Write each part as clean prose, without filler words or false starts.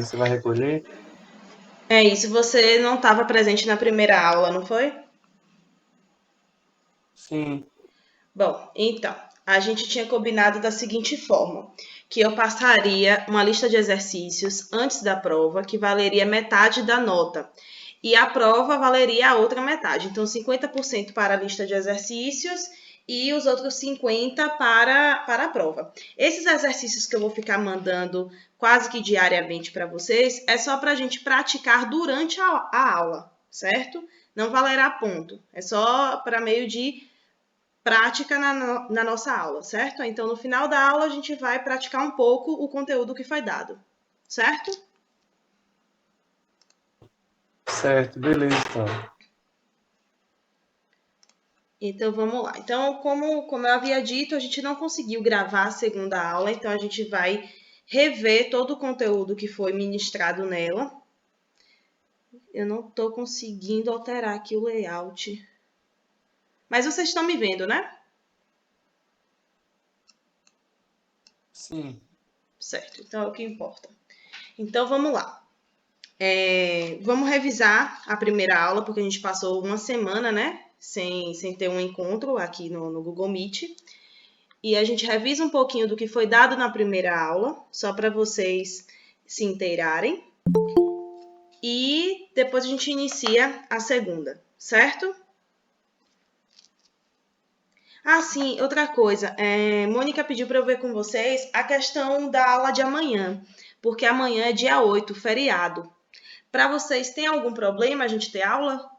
você vai recolher? É isso, você não estava presente na primeira aula, não foi? Sim. Bom, então, a gente tinha combinado da seguinte forma, que eu passaria uma lista de exercícios antes da prova, que valeria metade da nota, e a prova valeria a outra metade. Então, 50% para a lista de exercícios e os outros 50% para a prova. Esses exercícios que eu vou ficar mandando quase que diariamente para vocês, é só para a gente praticar durante a aula, certo? Não valerá ponto, é só para meio de prática na nossa aula, certo? Então, no final da aula, a gente vai praticar um pouco o conteúdo que foi dado, certo? Certo, beleza, então. Então, vamos lá. Então, como eu havia dito, a gente não conseguiu gravar a segunda aula, então a gente vai rever todo o conteúdo que foi ministrado nela. Eu não estou conseguindo alterar aqui o layout. Mas vocês estão me vendo, né? Sim. Certo, então é o que importa. Então, vamos lá. Vamos revisar a primeira aula, porque a gente passou uma semana, né? Sem ter um encontro aqui no Google Meet. E a gente revisa um pouquinho do que foi dado na primeira aula, só para vocês se inteirarem. E depois a gente inicia a segunda, certo? Ah, sim, outra coisa. Mônica pediu para eu ver com vocês a questão da aula de amanhã, porque amanhã é dia 8, feriado. Para vocês, tem algum problema a gente ter aula?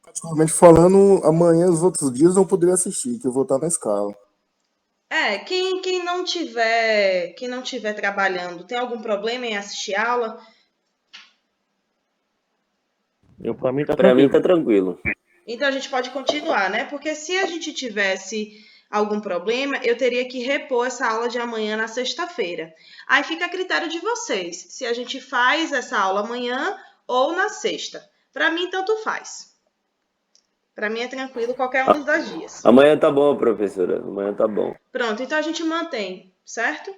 Particularmente falando, amanhã, os outros dias, não poderia assistir, que eu vou estar na escala. Quem não tiver trabalhando, tem algum problema em assistir aula? Pra mim tá Pra mim tranquilo. tá tranquilo. Então a gente pode continuar, né? Porque se a gente tivesse algum problema, eu teria que repor essa aula de amanhã na sexta-feira. Aí fica a critério de vocês, se a gente faz essa aula amanhã ou na sexta. Para mim, tanto faz. Para mim é tranquilo qualquer um dos dias. Amanhã tá bom, professora. Amanhã tá bom. Pronto, então a gente mantém, certo?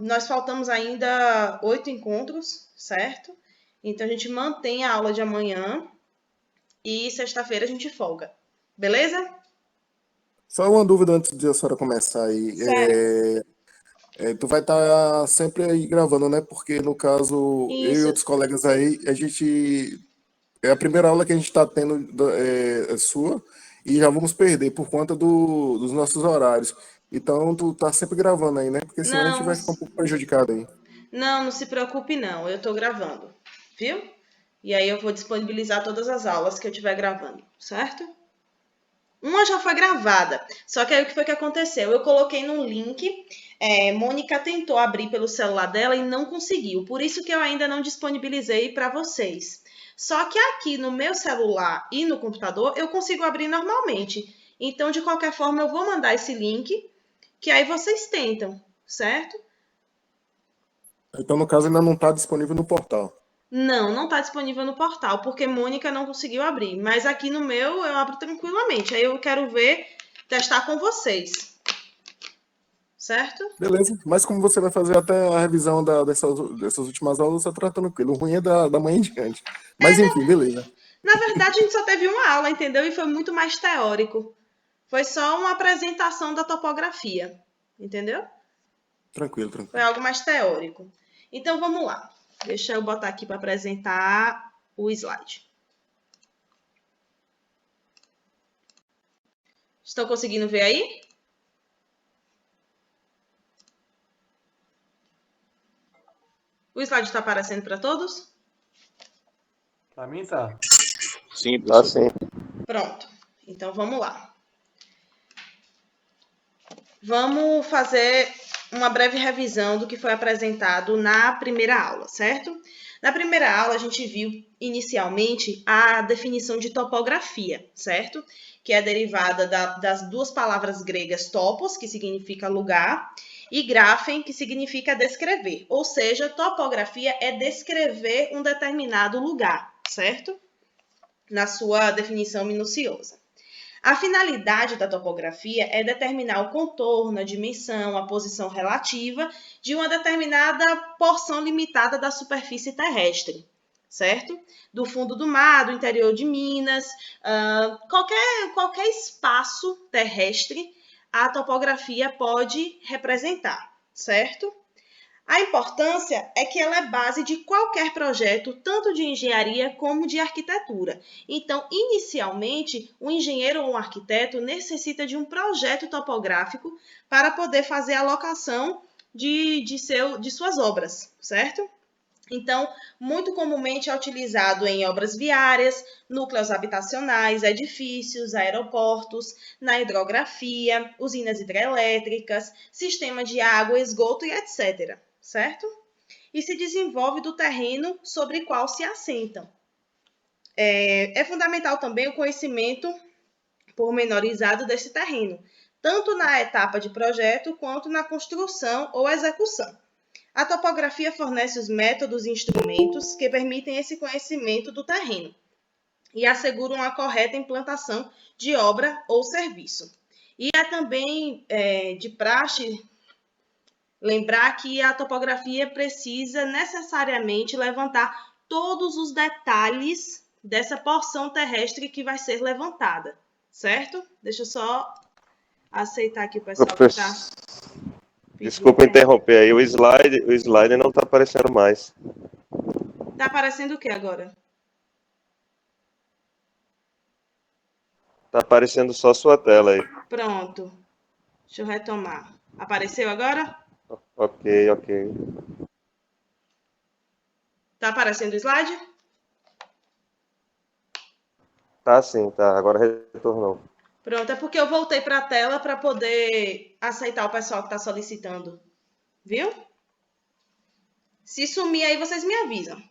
Nós faltamos ainda 8 encontros, certo? Então a gente mantém a aula de amanhã e sexta-feira a gente folga. Beleza? Só uma dúvida antes de a senhora começar aí. Certo. Tu vai estar sempre aí gravando, né? Porque, no caso, eu e Isso. outros colegas aí, a gente. É a primeira aula que a gente está tendo é sua e já vamos perder por conta dos nossos horários. Então, tu tá sempre gravando aí, né? Porque senão a gente Não, vai ficar um pouco prejudicado aí. não se preocupe não, eu tô gravando, viu? E aí eu vou disponibilizar todas as aulas que eu estiver gravando, certo? Uma já foi gravada, só que aí o que foi que aconteceu? Eu coloquei num link, Mônica tentou abrir pelo celular dela e não conseguiu, por isso que eu ainda não disponibilizei para vocês. Só que aqui no meu celular e no computador eu consigo abrir normalmente. Então, de qualquer forma, eu vou mandar esse link, que aí vocês tentam, certo? Então, no caso, ainda não está disponível no portal. Não está disponível no portal, porque Mônica não conseguiu abrir. Mas aqui no meu eu abro tranquilamente. Aí eu quero testar com vocês. Certo? Beleza, mas como você vai fazer até a revisão dessas últimas aulas, você tá tranquilo. O ruim é da manhã em diante. Mas enfim, beleza. Na verdade, a gente só teve uma aula, entendeu? E foi muito mais teórico. Foi só uma apresentação da topografia. Entendeu? Tranquilo, Foi tranquilo. algo mais teórico. Então vamos lá. Deixa eu botar aqui para apresentar o slide. Estão conseguindo ver aí? O slide está aparecendo para todos? Pra mim tá. Sim, Tá sim. Pronto. Então vamos lá. Vamos fazer uma breve revisão do que foi apresentado na primeira aula, certo? Na primeira aula, a gente viu inicialmente a definição de topografia, certo? Que é derivada das duas palavras gregas topos, que significa lugar, e graphen, que significa descrever. Ou seja, topografia é descrever um determinado lugar, certo? Na sua definição minuciosa. A finalidade da topografia é determinar o contorno, a dimensão, a posição relativa de uma determinada porção limitada da superfície terrestre, certo? Do fundo do mar, do interior de Minas, qualquer espaço terrestre a topografia pode representar, certo? A importância é que ela é base de qualquer projeto, tanto de engenharia como de arquitetura. Então, inicialmente, um engenheiro ou um arquiteto necessita de um projeto topográfico para poder fazer a alocação de suas obras, certo? Então, muito comumente é utilizado em obras viárias, núcleos habitacionais, edifícios, aeroportos, na hidrografia, usinas hidrelétricas, sistema de água, esgoto e etc., certo? E se desenvolve do terreno sobre o qual se assentam. É fundamental também o conhecimento pormenorizado desse terreno, tanto na etapa de projeto quanto na construção ou execução. A topografia fornece os métodos e instrumentos que permitem esse conhecimento do terreno e asseguram a correta implantação de obra ou serviço. E é também de praxe lembrar que a topografia precisa necessariamente levantar todos os detalhes dessa porção terrestre que vai ser levantada, certo? Deixa eu só aceitar aqui o pessoal que está... Desculpa interromper aí, o slide não está aparecendo mais. Tá aparecendo o que agora? Tá aparecendo só sua tela aí. Pronto. Deixa eu retomar. Apareceu agora? Ok. Tá aparecendo o slide? Tá sim, tá. Agora retornou. Pronto, é porque eu voltei para a tela para poder aceitar o pessoal que está solicitando. Viu? Se sumir aí, vocês me avisam.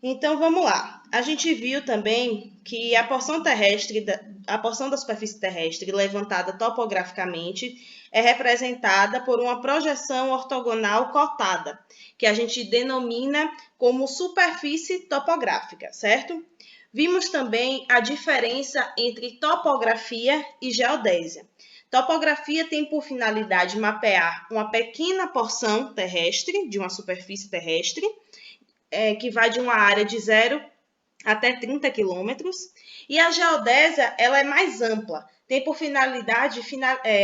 Então, vamos lá. A gente viu também que a porção da superfície terrestre levantada topograficamente é representada por uma projeção ortogonal cotada, que a gente denomina como superfície topográfica, certo? Vimos também a diferença entre topografia e geodésia. Topografia tem por finalidade mapear uma pequena porção terrestre, de uma superfície terrestre, que vai de uma área de 0 até 30 quilômetros. E a geodésia ela é mais ampla, tem por finalidade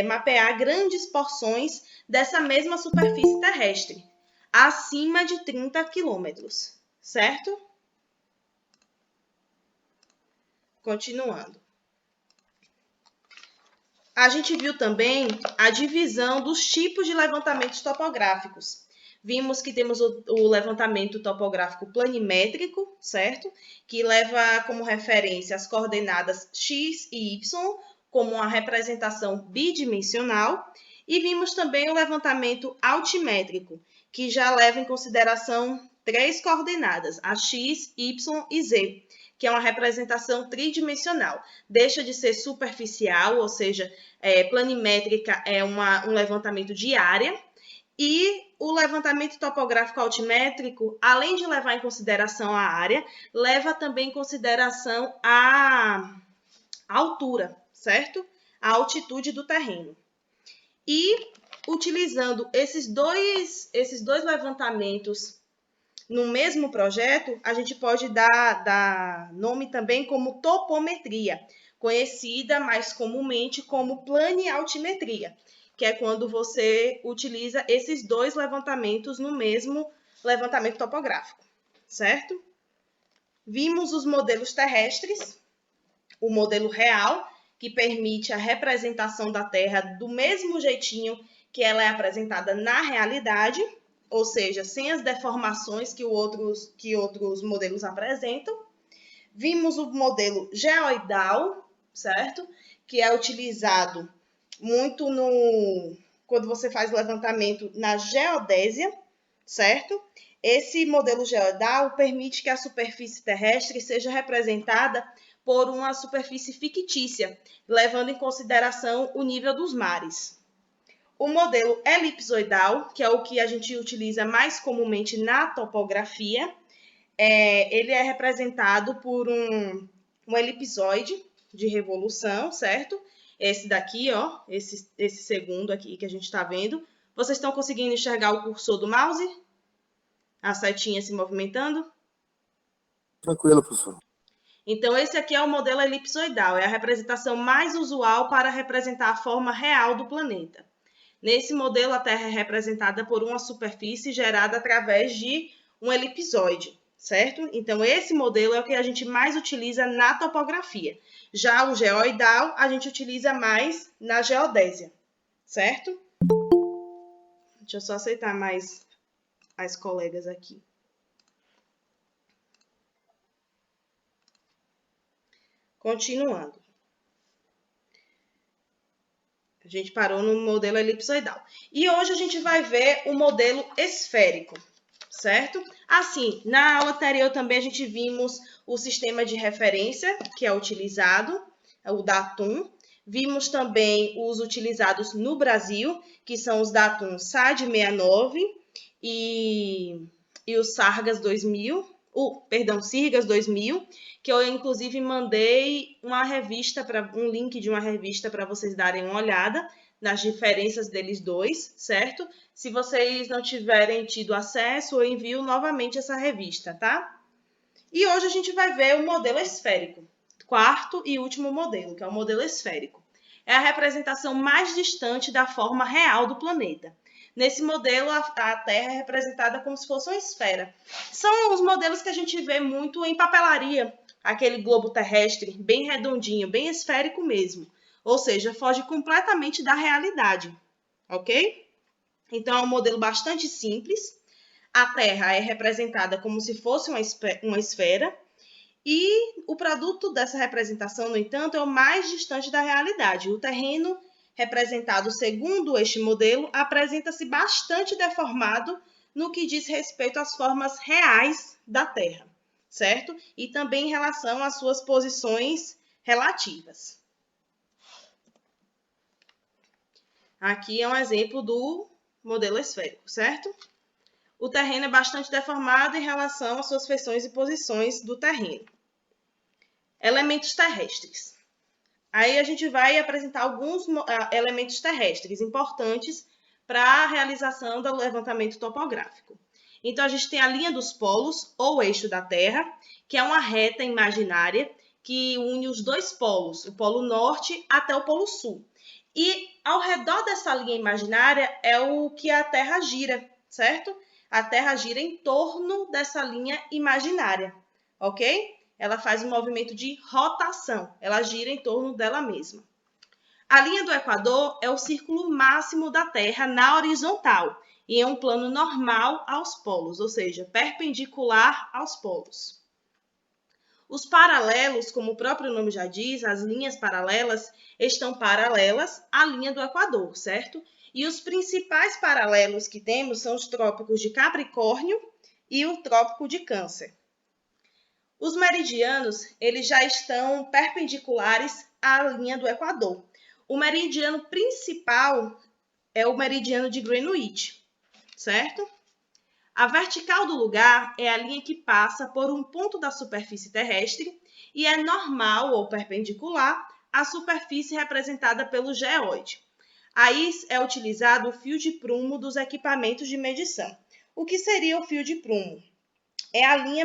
mapear grandes porções dessa mesma superfície terrestre, acima de 30 quilômetros, certo? Continuando. A gente viu também a divisão dos tipos de levantamentos topográficos. Vimos que temos o levantamento topográfico planimétrico, certo? Que leva como referência as coordenadas x e y, como uma representação bidimensional. E vimos também o levantamento altimétrico, que já leva em consideração 3 coordenadas, a x, y e z, que é uma representação tridimensional. Deixa de ser superficial, ou seja, planimétrica é um levantamento de área, e o levantamento topográfico altimétrico, além de levar em consideração a área, leva também em consideração a altura, certo? A altitude do terreno. E utilizando esses dois levantamentos no mesmo projeto, a gente pode dar nome também como topometria, conhecida mais comumente como planialtimetria, que é quando você utiliza esses dois levantamentos no mesmo levantamento topográfico, certo? Vimos os modelos terrestres, o modelo real, que permite a representação da Terra do mesmo jeitinho que ela é apresentada na realidade, ou seja, sem as deformações que outros modelos apresentam. Vimos o modelo geoidal, certo? Que é utilizado muito quando você faz levantamento na geodésia, certo? Esse modelo geoidal permite que a superfície terrestre seja representada por uma superfície fictícia, levando em consideração o nível dos mares. O modelo elipsoidal, que é o que a gente utiliza mais comumente na topografia, ele é representado por um elipsoide, de revolução, certo? Esse daqui, ó, esse segundo aqui que a gente está vendo. Vocês estão conseguindo enxergar o cursor do mouse? A setinha se movimentando? Tranquilo, professor. Então, esse aqui é o modelo elipsoidal, é a representação mais usual para representar a forma real do planeta. Nesse modelo, a Terra é representada por uma superfície gerada através de um elipsoide, certo? Então, esse modelo é o que a gente mais utiliza na topografia. Já o geoidal, a gente utiliza mais na geodésia, certo? Deixa eu só aceitar mais as colegas aqui. Continuando. A gente parou no modelo elipsoidal. E hoje a gente vai ver o modelo esférico, certo? Assim, na aula anterior também a gente vimos o sistema de referência que é utilizado, é o DATUM. Vimos também os utilizados no Brasil, que são os DATUM SAD 69 e o Sargas 2000, Sirgas 2000, que eu inclusive mandei um link de uma revista para vocês darem uma olhada nas diferenças deles dois, certo? Se vocês não tiverem tido acesso, eu envio novamente essa revista, tá? E hoje a gente vai ver o modelo esférico, quarto e último modelo, que é o modelo esférico. É a representação mais distante da forma real do planeta. Nesse modelo, a Terra é representada como se fosse uma esfera. São os modelos que a gente vê muito em papelaria, aquele globo terrestre bem redondinho, bem esférico mesmo. Ou seja, foge completamente da realidade, ok? Então, é um modelo bastante simples. A Terra é representada como se fosse uma esfera. E o produto dessa representação, no entanto, é o mais distante da realidade. O terreno representado segundo este modelo apresenta-se bastante deformado no que diz respeito às formas reais da Terra, certo? E também em relação às suas posições relativas. Aqui é um exemplo do modelo esférico, certo? O terreno é bastante deformado em relação às suas feições e posições do terreno. Elementos terrestres. Aí a gente vai apresentar alguns elementos terrestres importantes para a realização do levantamento topográfico. Então, a gente tem a linha dos polos, ou eixo da Terra, que é uma reta imaginária que une os dois polos, o polo norte até o polo sul. E ao redor dessa linha imaginária é o que a Terra gira, certo? A Terra gira em torno dessa linha imaginária, ok? Ela faz um movimento de rotação, ela gira em torno dela mesma. A linha do Equador é o círculo máximo da Terra na horizontal e é um plano normal aos polos, ou seja, perpendicular aos polos. Os paralelos, como o próprio nome já diz, as linhas paralelas estão paralelas à linha do Equador, certo? E os principais paralelos que temos são os trópicos de Capricórnio e o trópico de Câncer. Os meridianos, eles já estão perpendiculares à linha do Equador. O meridiano principal é o meridiano de Greenwich, certo? A vertical do lugar é a linha que passa por um ponto da superfície terrestre e é normal ou perpendicular à superfície representada pelo geóide. Aí é utilizado o fio de prumo dos equipamentos de medição. O que seria o fio de prumo? É a linha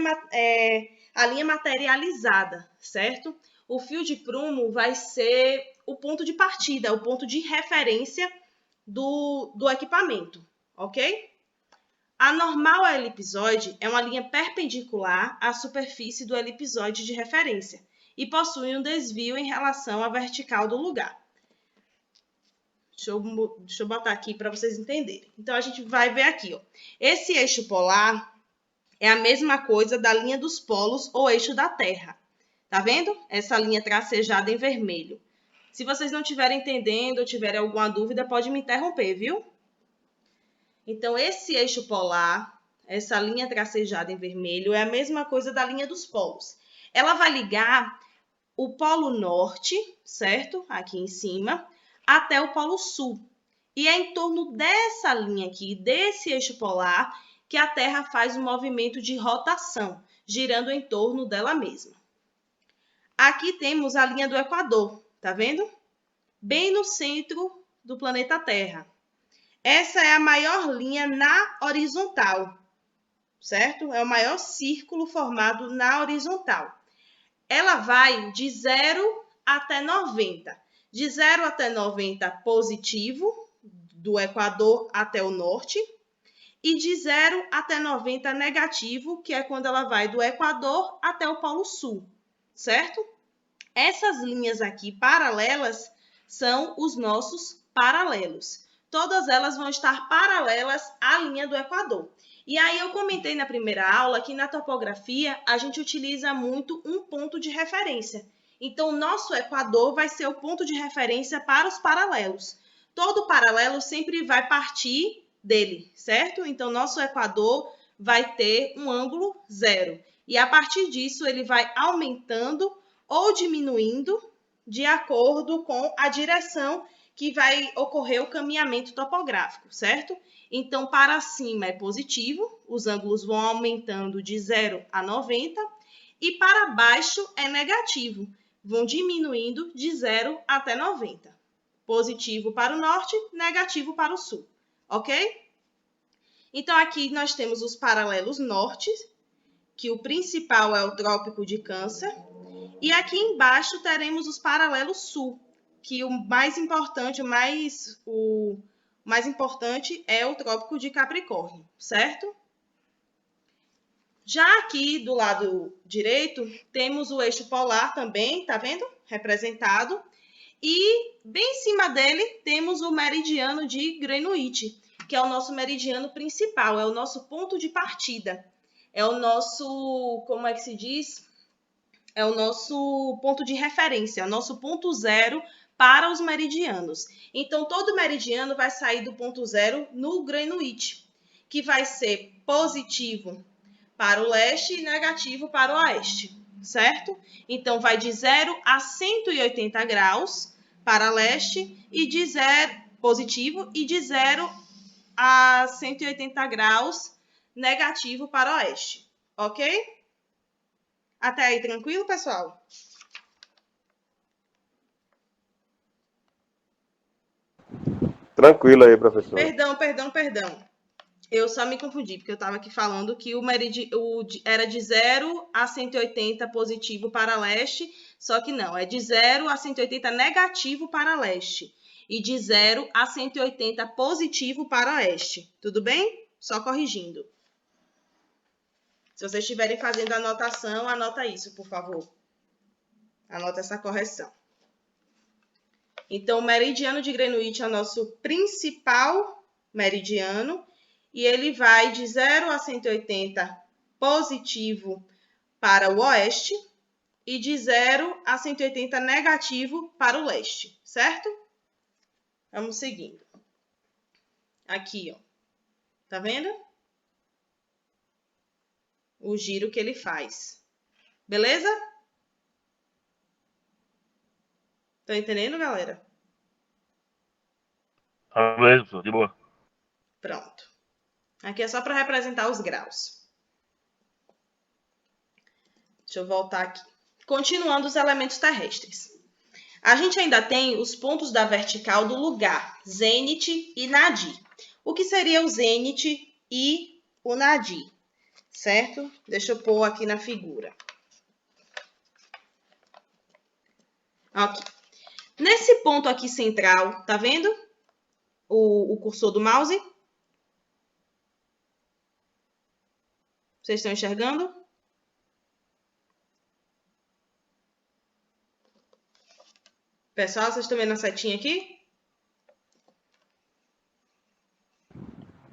materializada, certo? O fio de prumo vai ser o ponto de partida, o ponto de referência do equipamento, ok? A normal elipsoide é uma linha perpendicular à superfície do elipsoide de referência e possui um desvio em relação à vertical do lugar. Deixa eu botar aqui para vocês entenderem. Então, a gente vai ver aqui, ó. Esse eixo polar é a mesma coisa da linha dos polos ou eixo da Terra. Tá vendo? Essa linha tracejada em vermelho. Se vocês não estiverem entendendo ou tiverem alguma dúvida, pode me interromper, viu? Então, esse eixo polar, essa linha tracejada em vermelho, é a mesma coisa da linha dos polos. Ela vai ligar o polo norte, certo? Aqui em cima, até o polo sul. E é em torno dessa linha aqui, desse eixo polar, que a Terra faz um movimento de rotação, girando em torno dela mesma. aqui temos a linha do Equador, tá vendo? Bem no centro do planeta Terra. Essa é a maior linha na horizontal, certo? É o maior círculo formado na horizontal. Ela vai de 0 até 90. De 0 até 90 positivo, do Equador até o norte, e de 0 até 90 negativo, que é quando ela vai do Equador até o Polo Sul, certo? Essas linhas aqui paralelas são os nossos paralelos. Todas elas vão estar paralelas à linha do Equador. E aí eu comentei na primeira aula que na topografia a gente utiliza muito um ponto de referência. Então, o nosso Equador vai ser o ponto de referência para os paralelos. Todo paralelo sempre vai partir dele, certo? Então, nosso Equador vai ter um ângulo 0. E a partir disso, ele vai aumentando ou diminuindo de acordo com a direção que vai ocorrer o caminhamento topográfico, certo? Então, para cima é positivo, os ângulos vão aumentando de 0 a 90, e para baixo é negativo, vão diminuindo de 0 até 90. Positivo para o norte, negativo para o sul, ok? Então, aqui nós temos os paralelos norte, que o principal é o Trópico de Câncer, e aqui embaixo teremos os paralelos sul, que o mais importante é o Trópico de Capricórnio, certo? Já aqui do lado direito, temos o eixo polar também, tá vendo? Representado. E bem em cima dele temos o meridiano de Greenwich, que é o nosso meridiano principal, é o nosso ponto de partida. É o nosso, como é que se diz? É o nosso ponto de referência, é o nosso ponto zero para os meridianos. Então, todo meridiano vai sair do ponto zero no Greenwich, que vai ser positivo para o leste e negativo para o oeste, certo? Então, vai de 0 a 180 graus para leste e de 0 positivo e de 0 a 180 graus negativo para o oeste, ok? Até aí, tranquilo, pessoal? Tranquilo aí, professor. Perdão. Eu só me confundi, porque eu estava aqui falando que era de 0 a 180 positivo para leste, só que não, é de 0 a 180 negativo para leste e de 0 a 180 positivo para oeste. Tudo bem? Só corrigindo. Se vocês estiverem fazendo anotação, anota isso, por favor. Anota essa correção. Então, o meridiano de Greenwich é o nosso principal meridiano e ele vai de 0 a 180 positivo para o oeste e de 0 a 180 negativo para o leste, certo? Vamos seguindo. Aqui, ó. Tá vendo? O giro que ele faz. Beleza? Estão entendendo, galera? Beleza, professor, de boa. Pronto. Aqui é só para representar os graus. Deixa eu voltar aqui. Continuando os elementos terrestres. A gente ainda tem os pontos da vertical do lugar, zênite e nadir. O que seria o zênite e o nadir? Certo? Deixa eu pôr aqui na figura. Ok. Nesse ponto aqui central, tá vendo? O cursor do mouse? Vocês estão enxergando? Pessoal, vocês estão vendo a setinha aqui?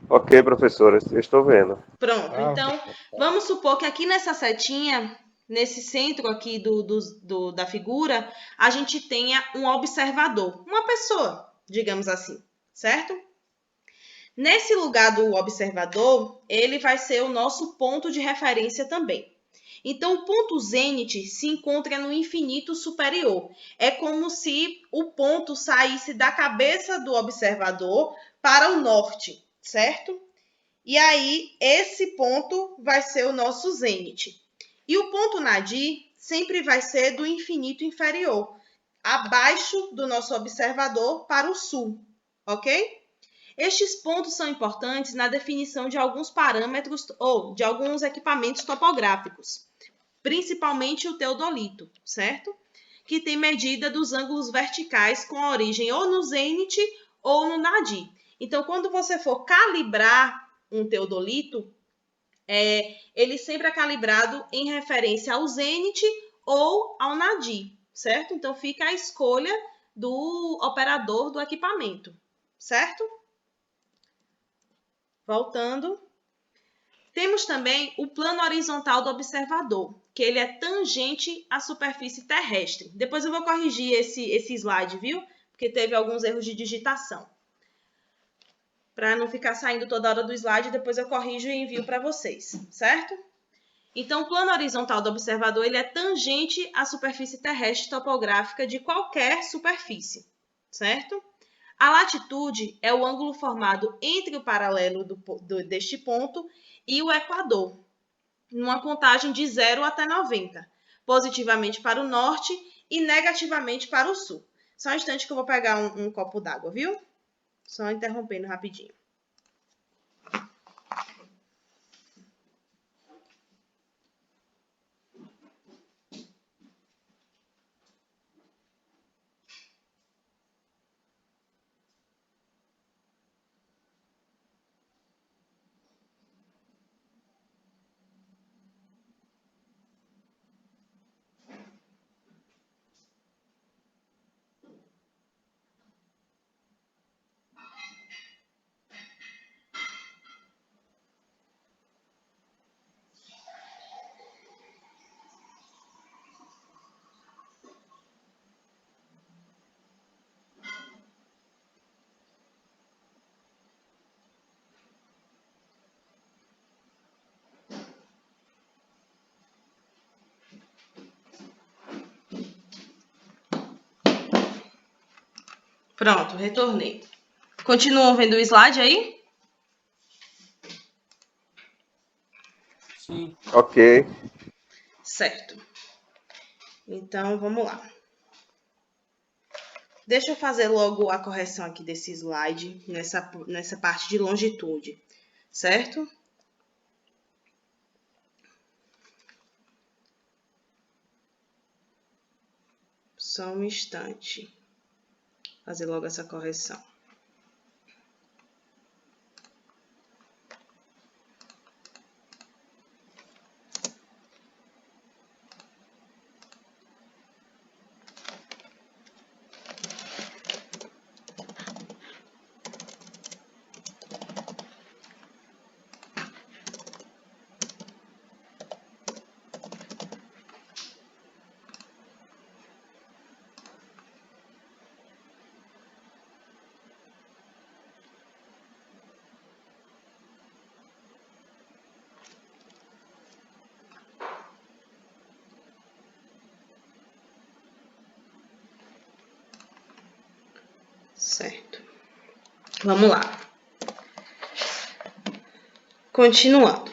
Ok, professora, eu estou vendo. Pronto, então, vamos supor que aqui nessa setinha, nesse centro aqui da figura, a gente tenha um observador, uma pessoa, digamos assim, certo? Nesse lugar do observador, ele vai ser o nosso ponto de referência também. Então, o ponto zênite se encontra no infinito superior. É como se o ponto saísse da cabeça do observador para o norte, certo? E aí, esse ponto vai ser o nosso zênite. E o ponto nadir sempre vai ser do infinito inferior, abaixo do nosso observador para o sul, ok? Estes pontos são importantes na definição de alguns parâmetros ou de alguns equipamentos topográficos, principalmente o teodolito, certo? Que tem medida dos ângulos verticais com a origem ou no zênite ou no nadir. Então, quando você for calibrar um teodolito, ele sempre é calibrado em referência ao zênite ou ao nadir, certo? Então, fica a escolha do operador do equipamento, certo? Voltando. Temos também o plano horizontal do observador, que ele é tangente à superfície terrestre. Depois eu vou corrigir esse slide, viu? Porque teve alguns erros de digitação. Para não ficar saindo toda hora do slide, depois eu corrijo e envio para vocês, certo? Então, o plano horizontal do observador ele é tangente à superfície terrestre topográfica de qualquer superfície, certo? A latitude é o ângulo formado entre o paralelo deste ponto e o equador, numa contagem de 0 até 90, positivamente para o norte e negativamente para o sul. Só um instante que eu vou pegar um copo d'água, viu? Só interrompendo rapidinho. Pronto, retornei. Continuam vendo o slide aí? Sim. Ok. Certo. Então, vamos lá. Deixa eu fazer logo a correção aqui desse slide, nessa parte de longitude, certo? Só um instante. Fazer logo essa correção. Certo. Vamos lá. Continuando.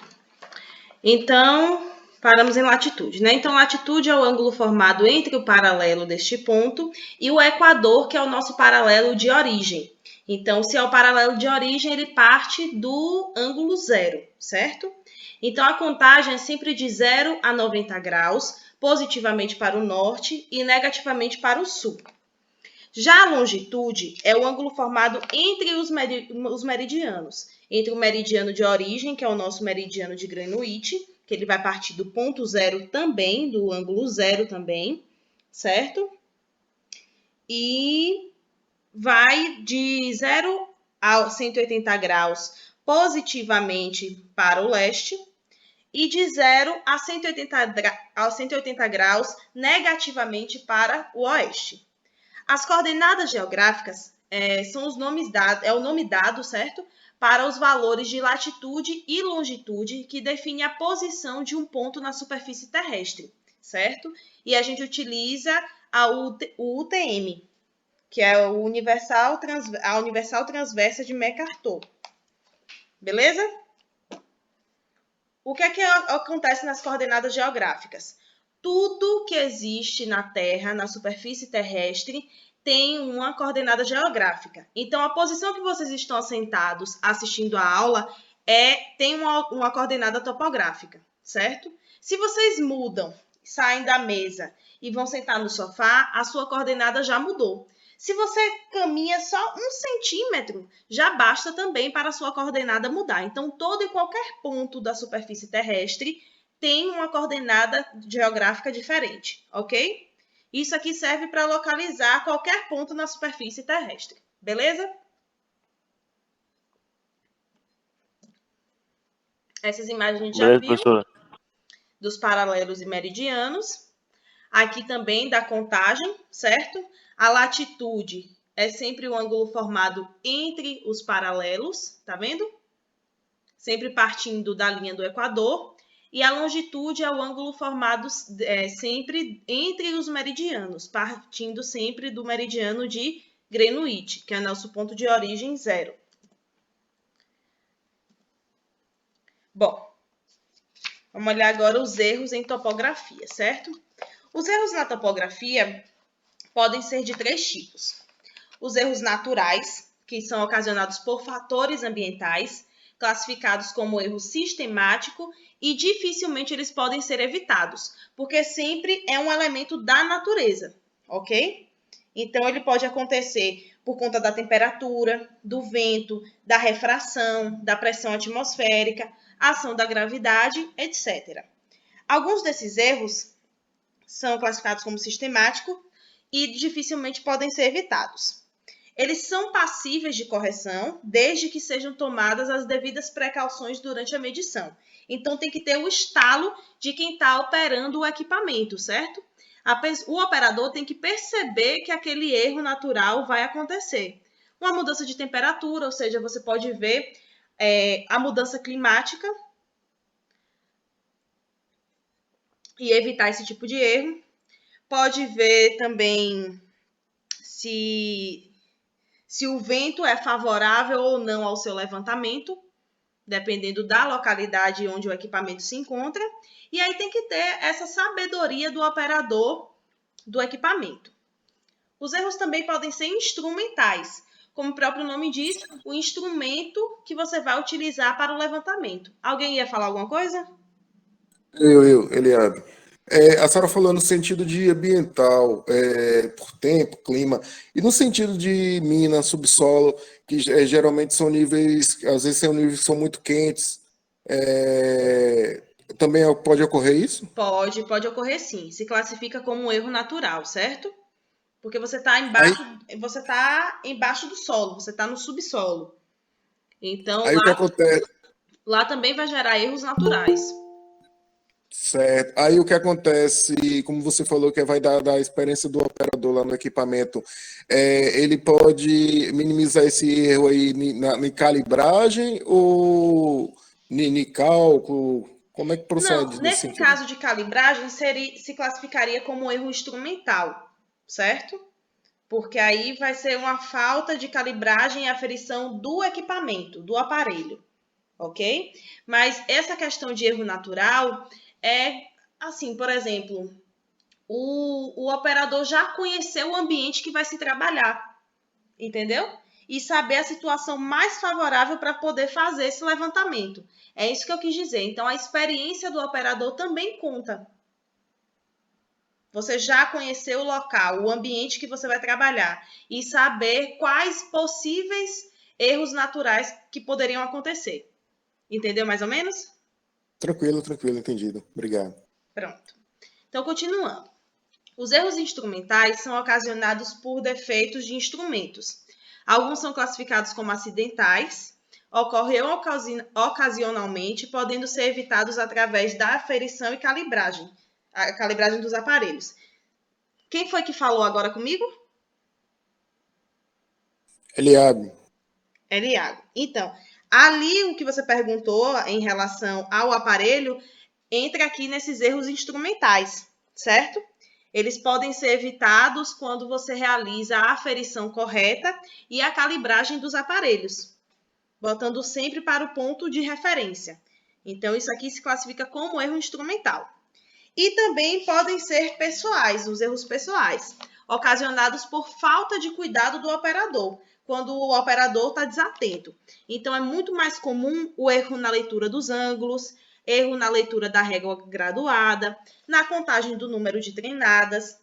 Então, paramos em latitude, né? Então, latitude é o ângulo formado entre o paralelo deste ponto e o equador, que é o nosso paralelo de origem. Então, se é o paralelo de origem, ele parte do ângulo zero, certo? Então, a contagem é sempre de 0 a 90 graus, positivamente para o norte e negativamente para o sul. Já a longitude é o ângulo formado entre os meridianos. Entre o meridiano de origem, que é o nosso meridiano de Greenwich, que ele vai partir do ponto zero também, do ângulo zero também, certo? E vai de 0 a 180 graus positivamente para o leste e de 0 a 180 graus negativamente para o oeste. As coordenadas geográficas são os nomes dados, é o nome dado, certo? Para os valores de latitude e longitude que definem a posição de um ponto na superfície terrestre, certo? E a gente utiliza o UTM, que é a Universal Transversa de MacArthur. Beleza? O que é que acontece nas coordenadas geográficas? tudo que existe na Terra, na superfície terrestre, tem uma coordenada geográfica. Então, a posição que vocês estão assentados assistindo a aula tem uma coordenada topográfica, certo? Se vocês mudam, saem da mesa e vão sentar no sofá, a sua coordenada já mudou. Se você caminha só 1 centímetro, já basta também para a sua coordenada mudar. Então, todo e qualquer ponto da superfície terrestre tem uma coordenada geográfica diferente, ok? Isso aqui serve para localizar qualquer ponto na superfície terrestre, beleza? Essas imagens a gente já Beleza, viu, professora? dos paralelos e meridianos. Aqui também da contagem, certo? A latitude é sempre o ângulo formado entre os paralelos, tá vendo? Sempre partindo da linha do Equador. E a longitude é o ângulo formado sempre entre os meridianos, partindo sempre do meridiano de Greenwich, que é nosso ponto de origem 0. Bom, vamos olhar agora os erros em topografia, certo? Os erros na topografia podem ser de 3 tipos. Os erros naturais, que são ocasionados por fatores ambientais, classificados como erro sistemático, e dificilmente eles podem ser evitados, porque sempre é um elemento da natureza, ok? Então, ele pode acontecer por conta da temperatura, do vento, da refração, da pressão atmosférica, ação da gravidade, etc. Alguns desses erros são classificados como sistemático e dificilmente podem ser evitados. Eles são passíveis de correção, desde que sejam tomadas as devidas precauções durante a medição. Então, tem que ter o estalo de quem está operando o equipamento, certo? O operador tem que perceber que aquele erro natural vai acontecer. Uma mudança de temperatura, ou seja, você pode ver a mudança climática e evitar esse tipo de erro. Pode ver também se o vento é favorável ou não ao seu levantamento, dependendo da localidade onde o equipamento se encontra. E aí tem que ter essa sabedoria do operador do equipamento. Os erros também podem ser instrumentais, como o próprio nome diz, o instrumento que você vai utilizar para o levantamento. Alguém ia falar alguma coisa? Eliabe. A senhora falou no sentido de ambiental, por tempo, clima, e no sentido de mina, subsolo, que geralmente são níveis, às vezes são níveis que são muito quentes, também pode ocorrer isso? Pode ocorrer sim. Se classifica como um erro natural, certo? Porque você está Aí, embaixo do solo, você está no subsolo. Então, aí o que acontece? lá também vai gerar erros naturais. Certo. Aí o que acontece, como você falou, que vai dar da experiência do operador lá no equipamento, ele pode minimizar esse erro aí na calibragem ou em cálculo? Como é que Não, procede nesse nesse sentido? caso de calibragem, se classificaria como um erro instrumental, certo? Porque aí vai ser uma falta de calibragem e aferição do equipamento, do aparelho, ok? Mas essa questão de erro natural é assim, por exemplo, o operador já conheceu o ambiente que vai se trabalhar, entendeu? E saber a situação mais favorável para poder fazer esse levantamento. É isso que eu quis dizer. Então, a experiência do operador também conta. Você já conheceu o local, o ambiente que você vai trabalhar e saber quais possíveis erros naturais que poderiam acontecer. Entendeu mais ou menos? Tranquilo, entendido. Obrigado. Pronto. Então, continuando. Os erros instrumentais são ocasionados por defeitos de instrumentos. Alguns são classificados como acidentais, ocorrem ocasionalmente, podendo ser evitados através da aferição e calibragem, a calibragem dos aparelhos. Quem foi que falou agora comigo? Eliabe. Eliago. Então, ali o que você perguntou em relação ao aparelho entra aqui nesses erros instrumentais, certo? Eles podem ser evitados quando você realiza a aferição correta e a calibragem dos aparelhos, botando sempre para o ponto de referência. Então, isso aqui se classifica como erro instrumental. E também podem ser pessoais, os erros pessoais, ocasionados por falta de cuidado do operador, quando o operador está desatento. Então, é muito mais comum o erro na leitura dos ângulos, erro na leitura da régua graduada, na contagem do número de treinadas,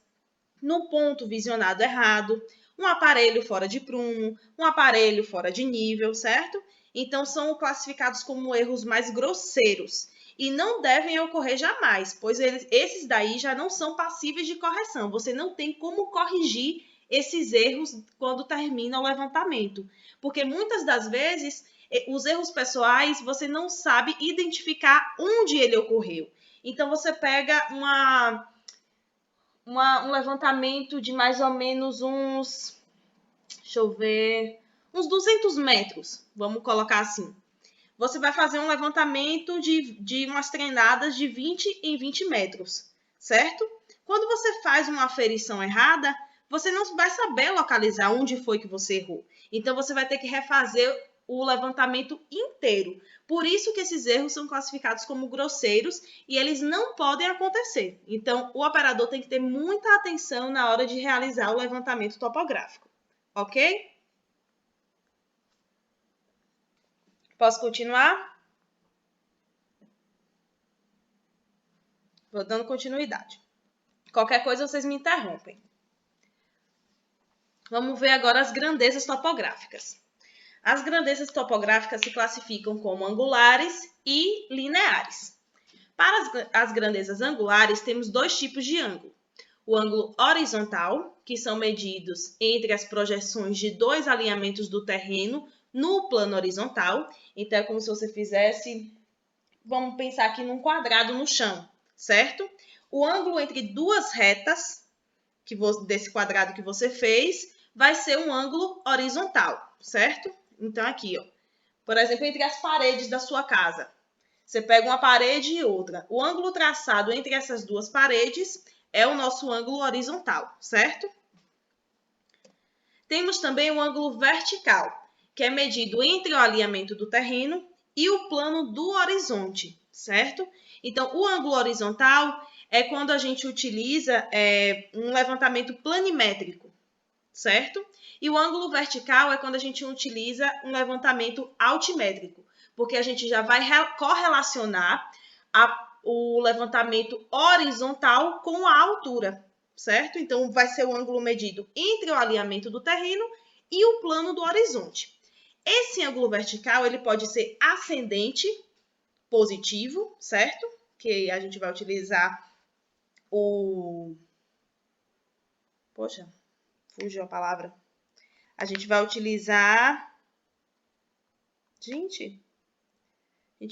no ponto visionado errado, um aparelho fora de prumo, um aparelho fora de nível, certo? Então, são classificados como erros mais grosseiros e não devem ocorrer jamais, pois esses daí já não são passíveis de correção. Você não tem como corrigir esses erros quando termina o levantamento, porque muitas das vezes os erros pessoais você não sabe identificar onde ele ocorreu. Então, você pega um levantamento de mais ou menos uns 200 metros, vamos colocar assim. Você vai fazer um levantamento de umas treinadas de 20 em 20 metros, certo? Quando você faz uma aferição errada, você não vai saber localizar onde foi que você errou. Então, você vai ter que refazer o levantamento inteiro. Por isso que esses erros são classificados como grosseiros e eles não podem acontecer. Então, o operador tem que ter muita atenção na hora de realizar o levantamento topográfico, ok? Posso continuar? Vou dando continuidade. Qualquer coisa, vocês me interrompem. Vamos ver agora as grandezas topográficas. As grandezas topográficas se classificam como angulares e lineares. Para as grandezas angulares, temos dois tipos de ângulo. O ângulo horizontal, que são medidos entre as projeções de dois alinhamentos do terreno no plano horizontal. Então, é como se você fizesse, vamos pensar aqui num quadrado no chão, certo? O ângulo entre duas retas desse quadrado que você fez vai ser um ângulo horizontal, certo? Então, aqui, ó, por exemplo, entre as paredes da sua casa. Você pega uma parede e outra. O ângulo traçado entre essas duas paredes é o nosso ângulo horizontal, certo? Temos também o ângulo vertical, que é medido entre o alinhamento do terreno e o plano do horizonte, certo? Então, o ângulo horizontal é quando a gente utiliza um levantamento planimétrico, certo? E o ângulo vertical é quando a gente utiliza um levantamento altimétrico, porque a gente já vai correlacionar o levantamento horizontal com a altura, certo? Então, vai ser o ângulo medido entre o alinhamento do terreno e o plano do horizonte. Esse ângulo vertical, ele pode ser ascendente, positivo, certo? Que a gente vai utilizar Poxa, fugiu a palavra. A gente vai utilizar... A gente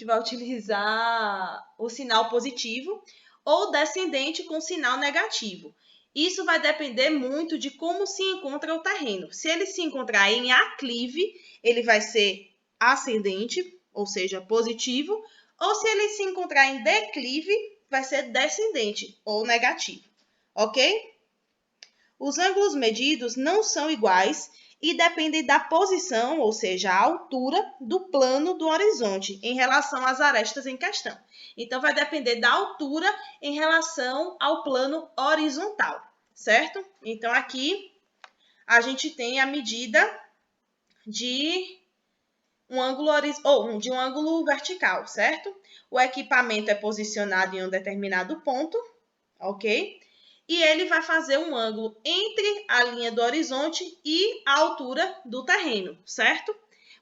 vai utilizar o sinal positivo ou descendente com sinal negativo. Isso vai depender muito de como se encontra o terreno. Se ele se encontrar em aclive, ele vai ser ascendente, ou seja, positivo, ou se ele se encontrar em declive, vai ser descendente ou negativo, ok? Os ângulos medidos não são iguais e dependem da posição, ou seja, a altura do plano do horizonte em relação às arestas em questão. Então, vai depender da altura em relação ao plano horizontal, certo? Então, aqui a gente tem a medida de um ângulo vertical, certo? O equipamento é posicionado em um determinado ponto, ok? E ele vai fazer um ângulo entre a linha do horizonte e a altura do terreno, certo?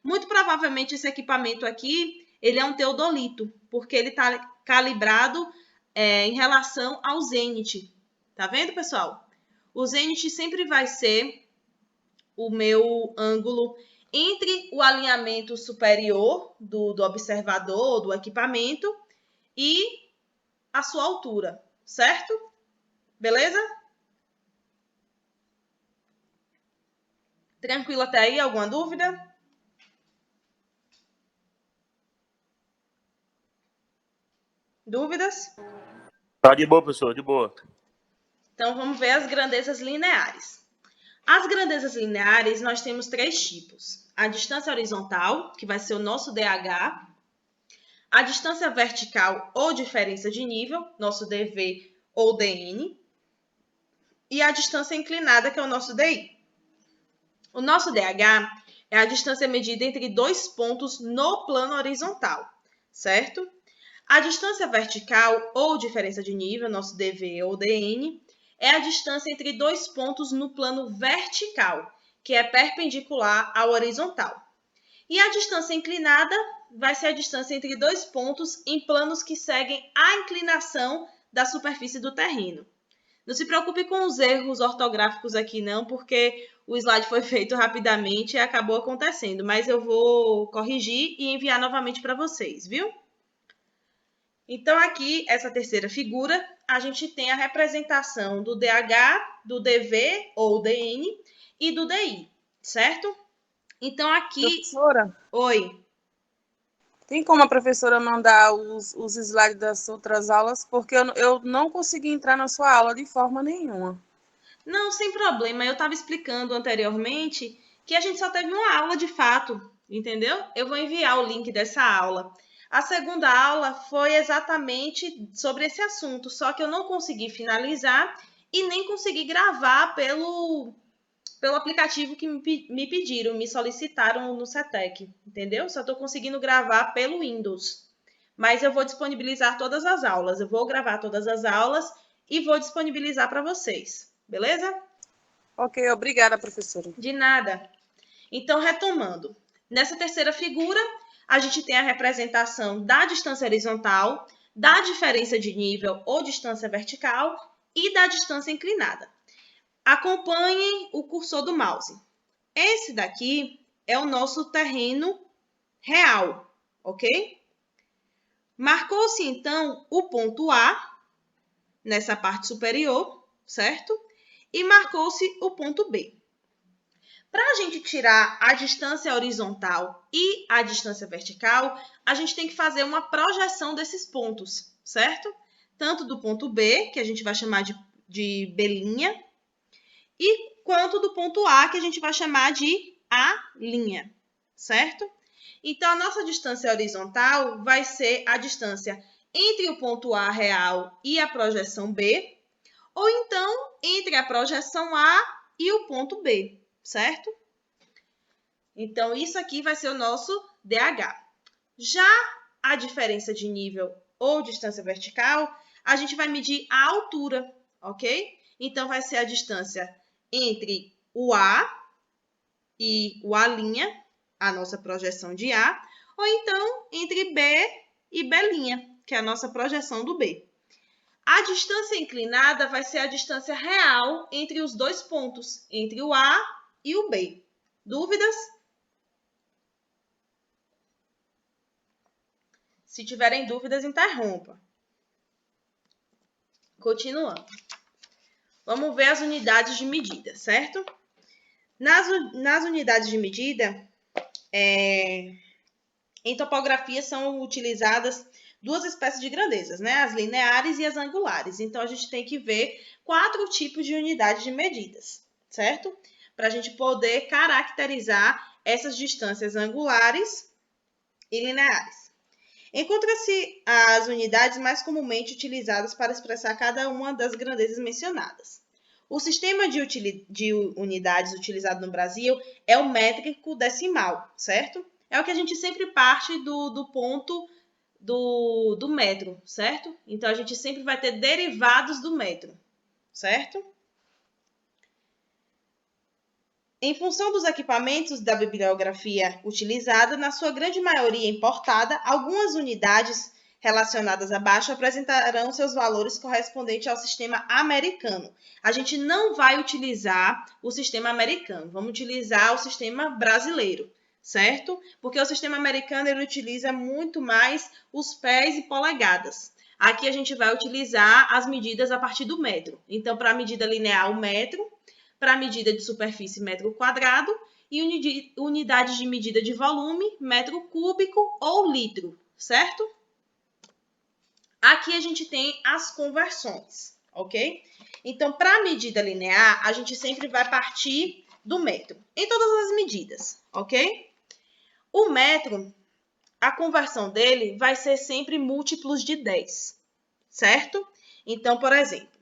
Muito provavelmente esse equipamento aqui, ele é um teodolito, porque ele está calibrado em relação ao zênite. Tá vendo, pessoal? O zênite sempre vai ser o meu ângulo entre o alinhamento superior do observador, do equipamento, e a sua altura, certo? Beleza? Tranquilo até aí? Alguma dúvida? Dúvidas? Tá de boa, professor, de boa. Então, vamos ver as grandezas lineares. As grandezas lineares, nós temos três tipos. A distância horizontal, que vai ser o nosso DH. a distância vertical ou diferença de nível, nosso dV ou dN, e a distância inclinada, que é o nosso DI. O nosso DH é a distância medida entre dois pontos no plano horizontal, certo? A distância vertical ou diferença de nível, nosso dV ou dN, é a distância entre dois pontos no plano vertical, que é perpendicular ao horizontal. E a distância inclinada vai ser a distância entre dois pontos em planos que seguem a inclinação da superfície do terreno. Não se preocupe com os erros ortográficos aqui não, porque o slide foi feito rapidamente e acabou acontecendo, mas eu vou corrigir e enviar novamente para vocês, viu? Então, aqui, essa terceira figura, a gente tem a representação do DH, do DV ou DN e do DI, certo? Então, aqui... Professora, Oi. tem como a professora mandar os slides das outras aulas? Porque eu não consegui entrar na sua aula de forma nenhuma. Não, sem problema. Eu estava explicando anteriormente que a gente só teve uma aula de fato, entendeu? Eu vou enviar o link dessa aula. A segunda aula foi exatamente sobre esse assunto, só que eu não consegui finalizar e nem consegui gravar pelo aplicativo que me pediram, me solicitaram no CETEC, entendeu? Só estou conseguindo gravar pelo Windows. Mas eu vou disponibilizar todas as aulas. Eu vou gravar todas as aulas e vou disponibilizar para vocês, beleza? Ok, obrigada, professora. De nada. Então, retomando. Nessa terceira figura, a gente tem a representação da distância horizontal, da diferença de nível ou distância vertical e da distância inclinada. Acompanhem o cursor do mouse. Esse daqui é o nosso terreno real, ok? Marcou-se, então, o ponto A, nessa parte superior, certo? E marcou-se o ponto B. Para a gente tirar a distância horizontal e a distância vertical, a gente tem que fazer uma projeção desses pontos, certo? Tanto do ponto B, que a gente vai chamar de B', e quanto do ponto A, que a gente vai chamar de A', certo? Então, a nossa distância horizontal vai ser a distância entre o ponto A real e a projeção B, ou então entre a projeção A e o ponto B, certo? Então, isso aqui vai ser o nosso DH. Já a diferença de nível ou distância vertical, a gente vai medir a altura, ok? Então, vai ser a distância entre o A e o A', a nossa projeção de A, ou então entre B e B', que é a nossa projeção do B. A distância inclinada vai ser a distância real entre os dois pontos, entre o A e o B. Dúvidas? Se tiverem dúvidas, interrompa. Continuando. Vamos ver as unidades de medida, certo? Nas unidades de medida, em topografia são utilizadas duas espécies de grandezas, né? As lineares e as angulares. Então, a gente tem que ver 4 tipos de unidades de medidas, certo? Para a gente poder caracterizar essas distâncias angulares e lineares. Encontra-se as unidades mais comumente utilizadas para expressar cada uma das grandezas mencionadas. O sistema de unidades utilizado no Brasil é o métrico decimal, certo? É o que a gente sempre parte do ponto do metro, certo? Então, a gente sempre vai ter derivados do metro, certo? Em função dos equipamentos da bibliografia utilizada, na sua grande maioria importada, algumas unidades relacionadas abaixo apresentarão seus valores correspondentes ao sistema americano. A gente não vai utilizar o sistema americano, vamos utilizar o sistema brasileiro, certo? Porque o sistema americano ele utiliza muito mais os pés e polegadas. Aqui a gente vai utilizar as medidas a partir do metro. Então, para a medida linear, o metro. Para a medida de superfície, metro quadrado, e unidade de medida de volume, metro cúbico ou litro, certo? Aqui a gente tem as conversões, ok? Então, para a medida linear, a gente sempre vai partir do metro, em todas as medidas, ok? O metro, a conversão dele vai ser sempre múltiplos de 10, certo? Então, por exemplo,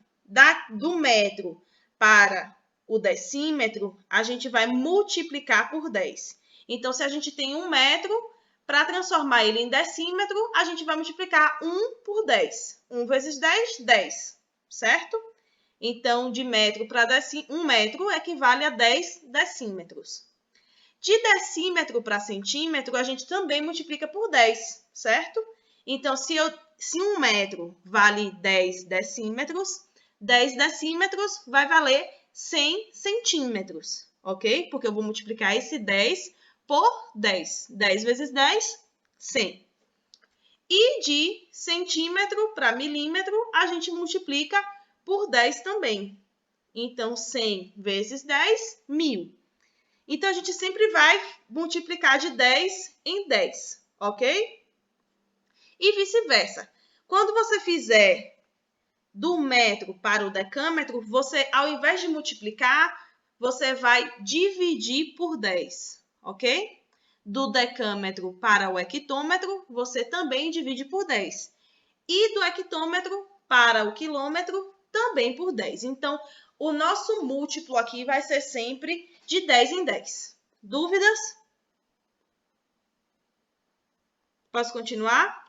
do metro para o decímetro, a gente vai multiplicar por 10. Então, se a gente tem 1 metro, para transformar ele em decímetro, a gente vai multiplicar 1 por 10. 1 vezes 10, 10, certo? Então, de metro para 1 metro equivale a 10 decímetros. De decímetro para centímetro, a gente também multiplica por 10, certo? Então, se 1 metro vale 10 decímetros, 10 decímetros vai valer 100 centímetros, ok? Porque eu vou multiplicar esse 10 por 10. 10 vezes 10, 100. E de centímetro para milímetro, a gente multiplica por 10 também. Então, 100 vezes 10, 1000. Então, a gente sempre vai multiplicar de 10 em 10, ok? E vice-versa. Quando você fizer do metro para o decâmetro, você, ao invés de multiplicar, você vai dividir por 10, ok? Do decâmetro para o hectômetro, você também divide por 10. E do hectômetro para o quilômetro, também por 10. Então, o nosso múltiplo aqui vai ser sempre de 10 em 10. Dúvidas? Posso continuar?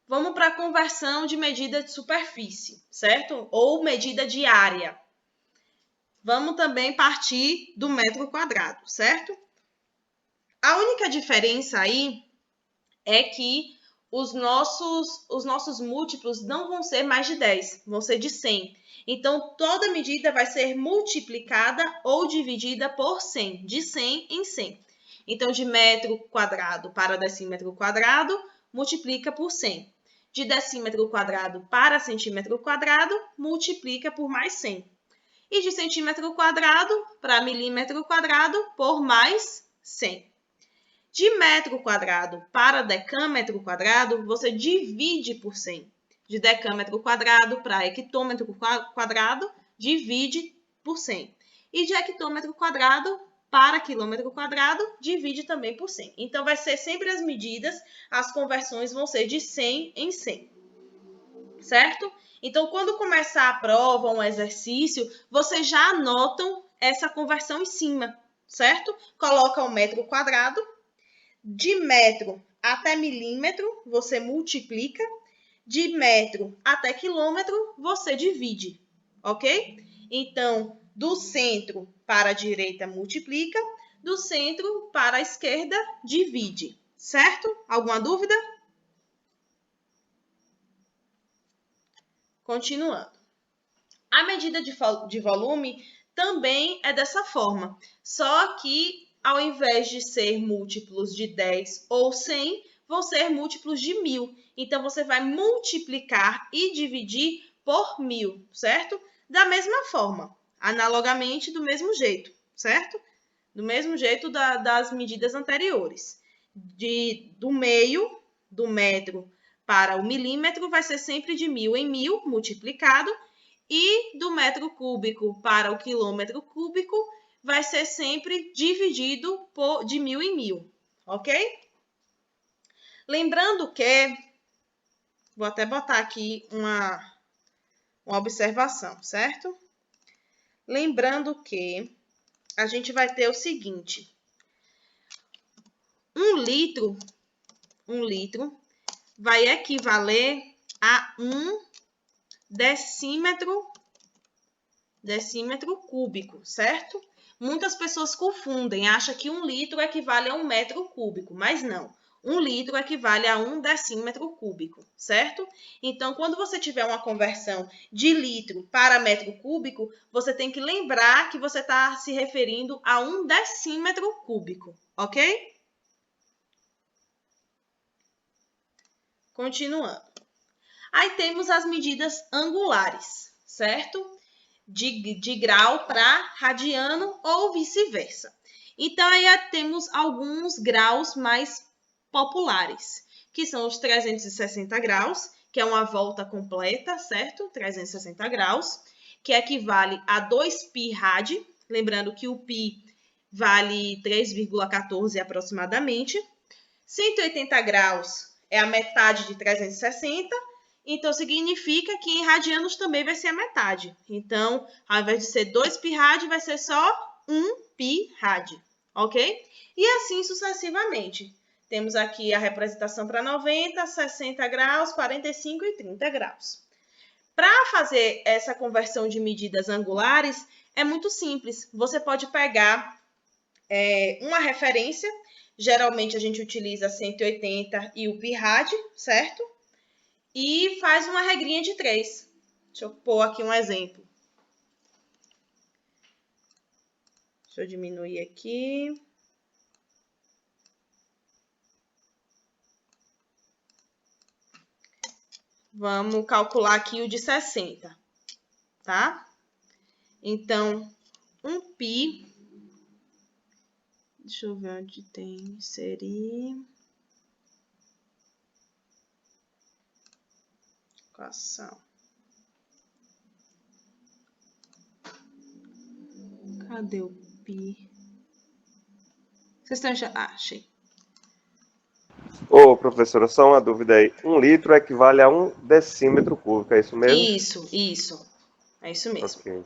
Vamos para a conversão de medida de superfície, certo? Ou medida de área. Vamos também partir do metro quadrado, certo? A única diferença aí é que os nossos múltiplos não vão ser mais de 10, vão ser de 100. Então, toda medida vai ser multiplicada ou dividida por 100, de 100 em 100. Então, de metro quadrado para decímetro quadrado, multiplica por 100. De decímetro quadrado para centímetro quadrado, multiplica por mais 100. E de centímetro quadrado para milímetro quadrado, por mais 100. De metro quadrado para decâmetro quadrado, você divide por 100. De decâmetro quadrado para hectômetro quadrado, divide por 100. E de hectômetro quadrado para quilômetro quadrado, divide também por 100. Então, vai ser sempre as medidas, as conversões vão ser de 100 em 100. Certo? Então, quando começar a prova, um exercício, vocês já anotam essa conversão em cima, certo? Coloca o metro quadrado. De metro até milímetro, você multiplica. De metro até quilômetro, você divide, ok? Então, do centro para a direita, multiplica. Do centro para a esquerda, divide, certo? Alguma dúvida? Continuando. A medida de volume também é dessa forma, só que ao invés de ser múltiplos de 10 ou 100, vão ser múltiplos de 1000. Então, você vai multiplicar e dividir por 1000, certo? Da mesma forma, analogamente do mesmo jeito, certo? Do mesmo jeito das medidas anteriores. Do meio, do metro para o milímetro, vai ser sempre de 1000 em 1000 multiplicado. E do metro cúbico para o quilômetro cúbico, vai ser sempre dividido de 1000 em 1000, ok? Lembrando que, vou até botar aqui uma observação, certo? Lembrando que a gente vai ter o seguinte, 1 litro vai equivaler a 1 decímetro cúbico, certo? Muitas pessoas confundem, acham que 1 litro equivale a 1 metro cúbico, mas não. 1 litro equivale a 1 decímetro cúbico, certo? Então, quando você tiver uma conversão de litro para metro cúbico, você tem que lembrar que você está se referindo a 1 decímetro cúbico, ok? Continuando. Aí temos as medidas angulares, certo? De grau para radiano ou vice-versa. Então, aí temos alguns graus mais populares, que são os 360 graus, que é uma volta completa, certo? 360 graus, que equivale a 2π rad. Lembrando que o π vale 3,14 aproximadamente. 180 graus é a metade de 360, então significa que em radianos também vai ser a metade. Então, ao invés de ser 2 pi rad, vai ser só 1 pi rad, ok? E assim sucessivamente. Temos aqui a representação para 90, 60 graus, 45 e 30 graus. Para fazer essa conversão de medidas angulares, é muito simples. Você pode pegar uma referência. Geralmente a gente utiliza 180 e o pi rad, certo? E faz uma regrinha de 3. Deixa eu pôr aqui um exemplo. Deixa eu diminuir aqui. Vamos calcular aqui o de 60, tá? Então, 1 pi... Deixa eu ver onde tem inserir. Equação. Cadê o pi? Vocês estão enxergando? Ah, achei. Ô, professora, só uma dúvida aí. 1 litro equivale a 1 decímetro cúbico, é isso mesmo? Isso. É isso mesmo. Ok.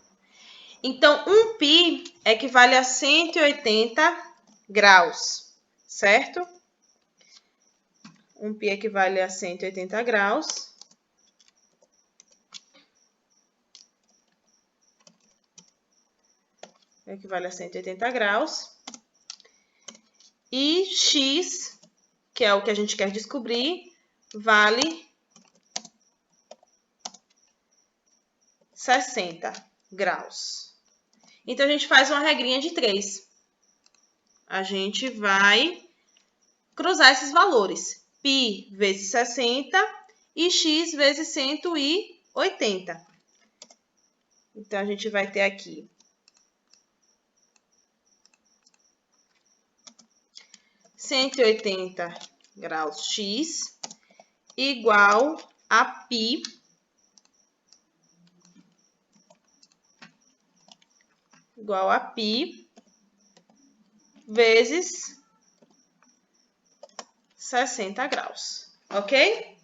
Então, 1 pi equivale a 180 graus, certo? 1 pi equivale a 180 graus. Equivale a 180 graus. E x, que é o que a gente quer descobrir, vale 60 graus. Então, a gente faz uma regrinha de 3. A gente vai cruzar esses valores. Pi vezes 60 e x vezes 180. Então, a gente vai ter aqui 180 graus x igual a pi vezes 60 graus, ok?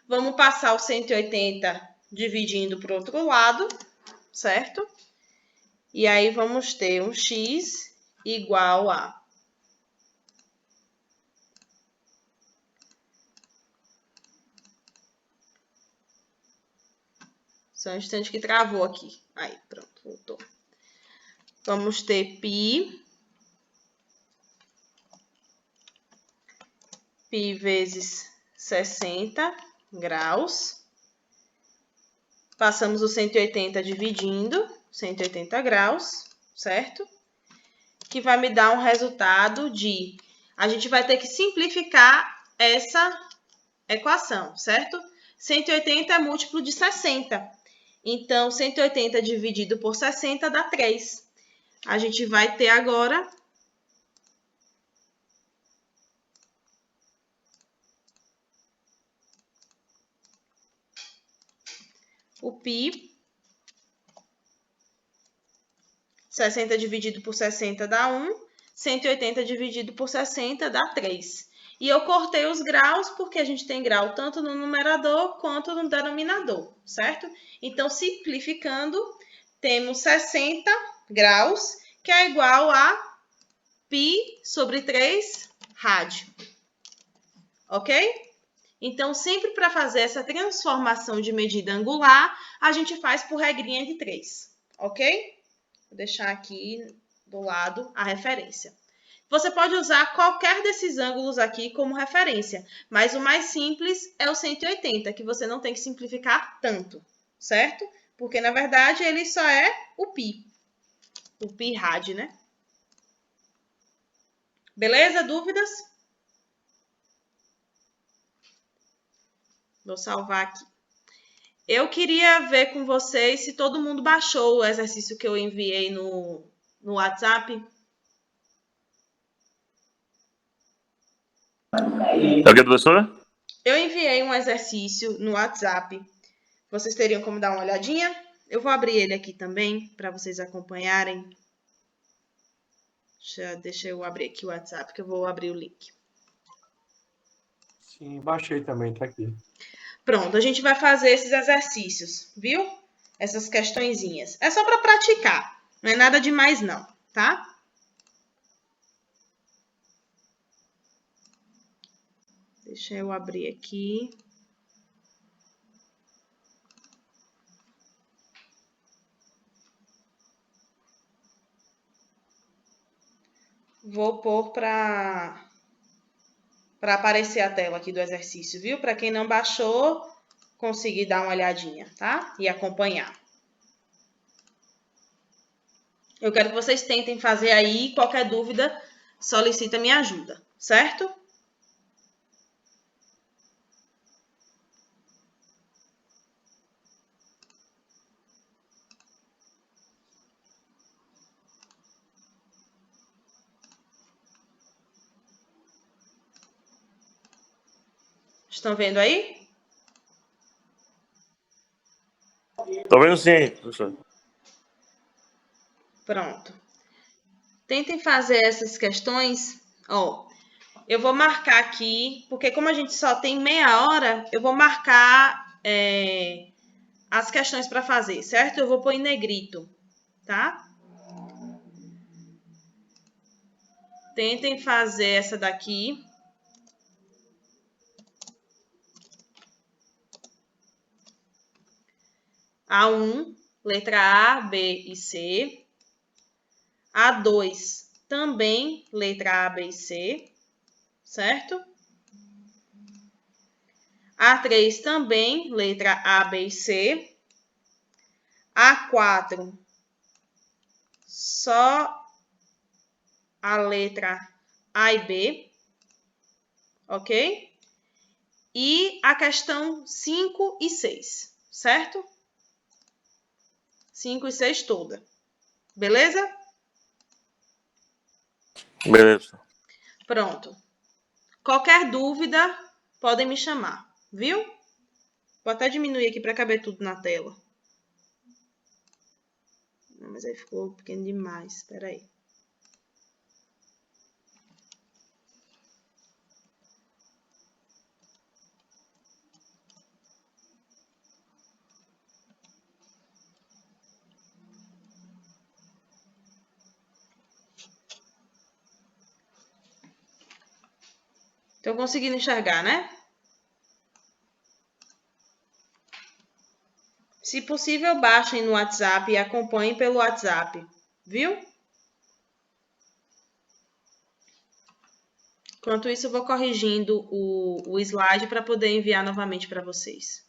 Vamos passar o 180 dividindo para o outro lado, certo? E aí, vamos ter um x igual a... Só um instante que travou aqui. Aí, pronto, voltou. Vamos ter pi vezes 60 graus. Passamos o 180 dividindo, 180 graus, certo? Que vai me dar um resultado de... A gente vai ter que simplificar essa equação, certo? 180 é múltiplo de 60. Então, 180 dividido por 60 dá 3. A gente vai ter agora... O pi, 60 dividido por 60 dá 1, 180 dividido por 60 dá 3. E eu cortei os graus porque a gente tem grau tanto no numerador quanto no denominador, certo? Então, simplificando, temos 60 graus, que é igual a pi sobre 3 rádio. Ok? Então, sempre para fazer essa transformação de medida angular, a gente faz por regrinha de 3, ok? Vou deixar aqui do lado a referência. Você pode usar qualquer desses ângulos aqui como referência, mas o mais simples é o 180, que você não tem que simplificar tanto, certo? Porque, na verdade, ele só é o pi rad, né? Beleza? Dúvidas? Vou salvar aqui. Eu queria ver com vocês se todo mundo baixou o exercício que eu enviei no WhatsApp. É o que, professora? Eu enviei um exercício no WhatsApp. Vocês teriam como dar uma olhadinha? Eu vou abrir ele aqui também para vocês acompanharem. Deixa eu abrir aqui o WhatsApp, que eu vou abrir o link. Sim, baixei também, tá aqui. Pronto, a gente vai fazer esses exercícios, viu? Essas questõezinhas. É só para praticar, não é nada demais não, tá? Deixa eu abrir aqui. Vou pôr para aparecer a tela aqui do exercício, viu? Para quem não baixou, conseguir dar uma olhadinha, tá? E acompanhar. Eu quero que vocês tentem fazer aí. Qualquer dúvida, solicita minha ajuda, certo? Estão vendo aí? Tô vendo sim, professor. Pronto. Tentem fazer essas questões. Ó, eu vou marcar aqui, porque como a gente só tem meia hora, eu vou marcar as questões para fazer, certo? Eu vou pôr em negrito, tá? Tentem fazer essa daqui. A1, letra A, B e C. A2, também letra A, B e C, certo? A3, também letra A, B e C. A4, só a letra A e B, ok? E a questão 5 e 6, certo? 5 e 6 toda. Beleza? Beleza. Pronto. Qualquer dúvida, podem me chamar, viu? Vou até diminuir aqui para caber tudo na tela. Não, mas aí ficou pequeno demais. Espera aí. Estão conseguindo enxergar, né? Se possível, baixem no WhatsApp e acompanhem pelo WhatsApp, viu? Enquanto isso, eu vou corrigindo o slide para poder enviar novamente para vocês.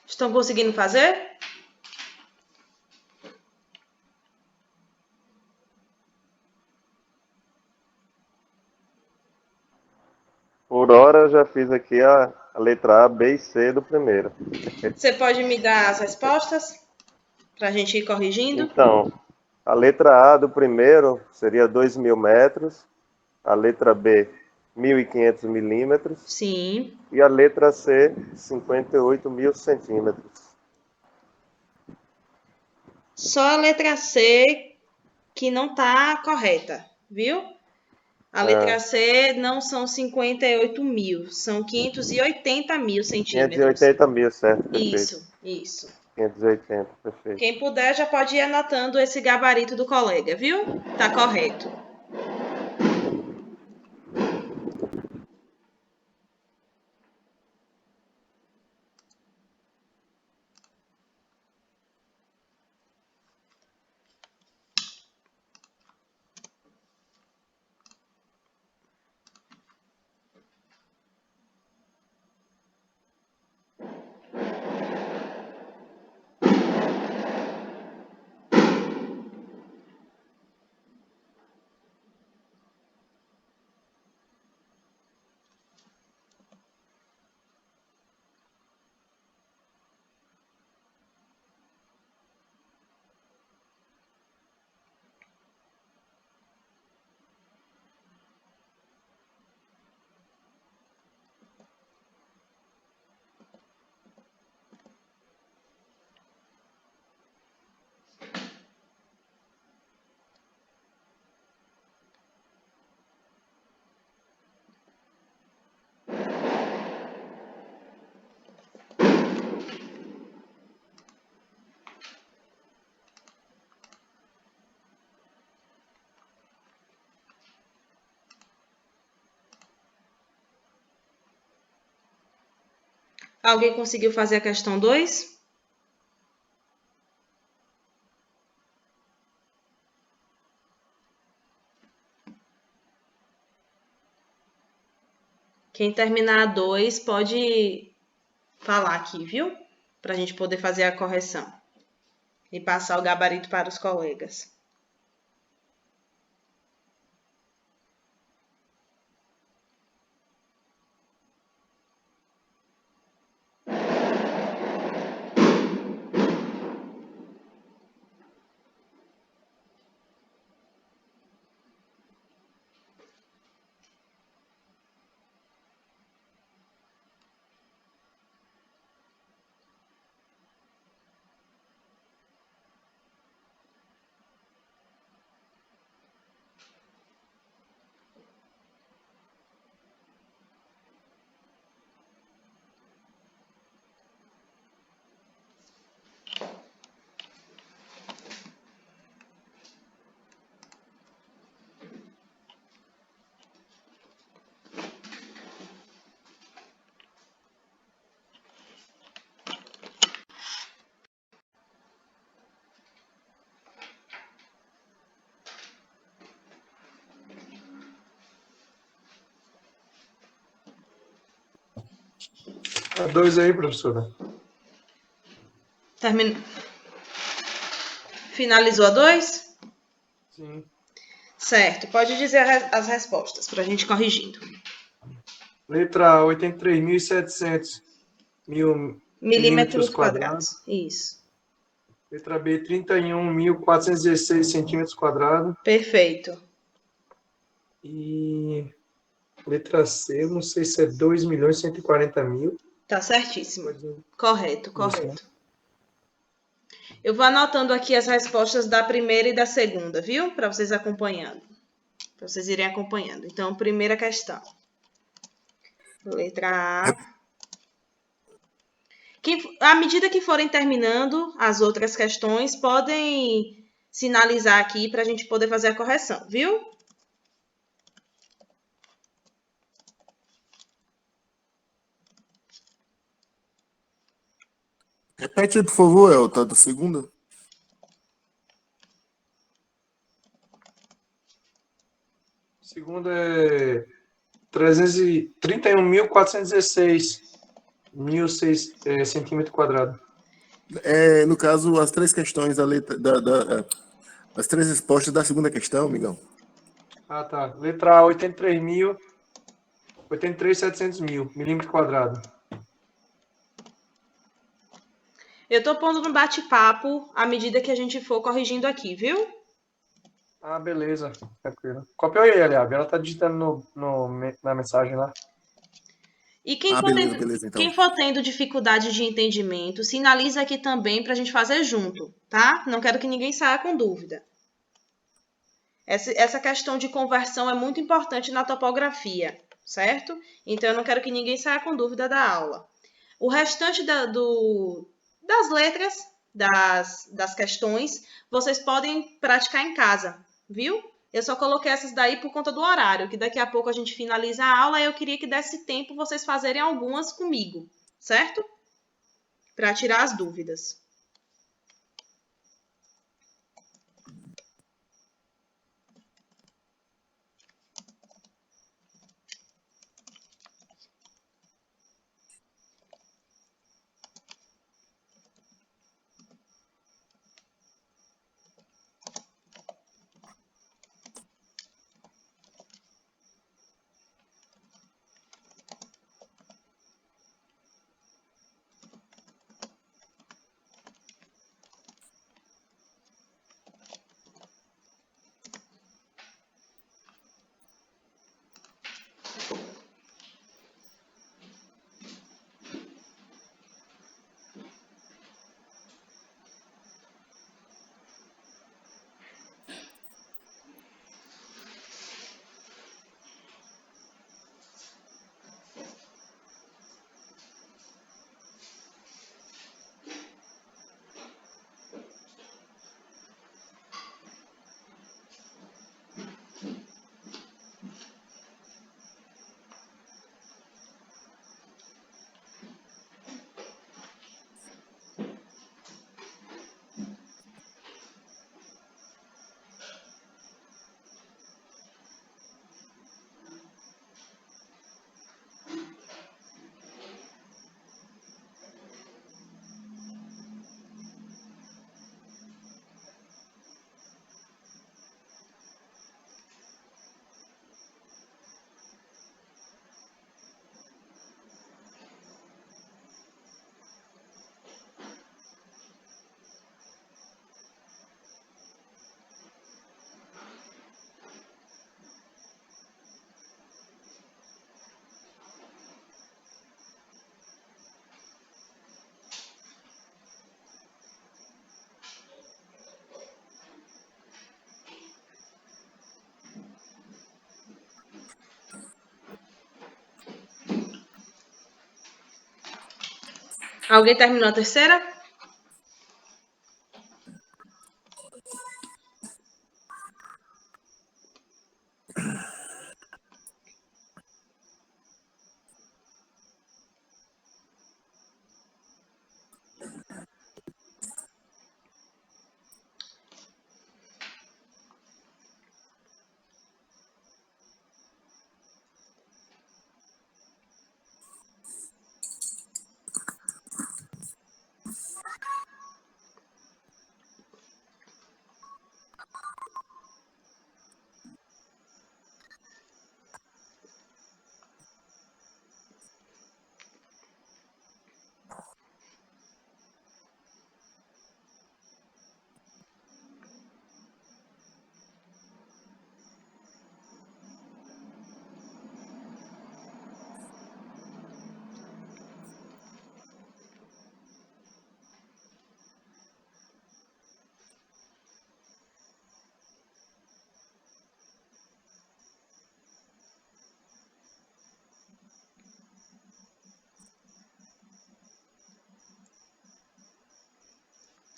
Estão conseguindo fazer? Por hora eu já fiz aqui a letra A, B e C do primeiro. Você pode me dar as respostas para a gente ir corrigindo? Então, a letra A do primeiro seria 2.000 metros, a letra B, 1.500 milímetros, Sim. e a letra C, 58.000 centímetros. Só a letra C que não está correta, viu? A letra C não são 58.000, são 580.000 centímetros. 580.000, certo, perfeito. Isso. 580, perfeito. Quem puder já pode ir anotando esse gabarito do colega, viu? Tá correto. Alguém conseguiu fazer a questão 2? Quem terminar a 2 pode falar aqui, viu? Para a gente poder fazer a correção e passar o gabarito para os colegas. A 2 aí, professora. Finalizou a 2? Sim. Certo. Pode dizer as respostas para a gente corrigindo. Letra A, 83.700 mil Milímetros milímetros quadrados. quadrados. Isso. Letra B, 31.416 centímetros quadrados. Perfeito. E letra C, eu não sei se é 2.140.000. Tá certíssimo. Pode ser. Correto. Isso, né? Eu vou anotando aqui as respostas da primeira e da segunda, viu? Para vocês acompanhando. Para vocês irem acompanhando. Então, primeira questão. Letra A. À medida que forem terminando as outras questões, podem sinalizar aqui para a gente poder fazer a correção, viu? Repete aí, por favor, Elta, da segunda. Segunda é 31.416 1.006 centímetro quadrado. No caso, as três questões as três respostas da segunda questão, amigão. Ah, tá. Letra A, 83.700 mil milímetro quadrado. Eu tô pondo no bate-papo à medida que a gente for corrigindo aqui, viu? Ah, beleza. Tranquilo. Copiou aí, Eliab. Ela tá digitando na mensagem lá. E Beleza, então. quem for tendo dificuldade de entendimento, sinaliza aqui também para a gente fazer junto, tá? Não quero que ninguém saia com dúvida. Essa questão de conversão é muito importante na topografia, certo? Então, eu não quero que ninguém saia com dúvida da aula. O restante das letras, das questões, vocês podem praticar em casa, viu? Eu só coloquei essas daí por conta do horário, que daqui a pouco a gente finaliza a aula e eu queria que desse tempo vocês fazerem algumas comigo, certo? Para tirar as dúvidas. Alguém terminou a terceira?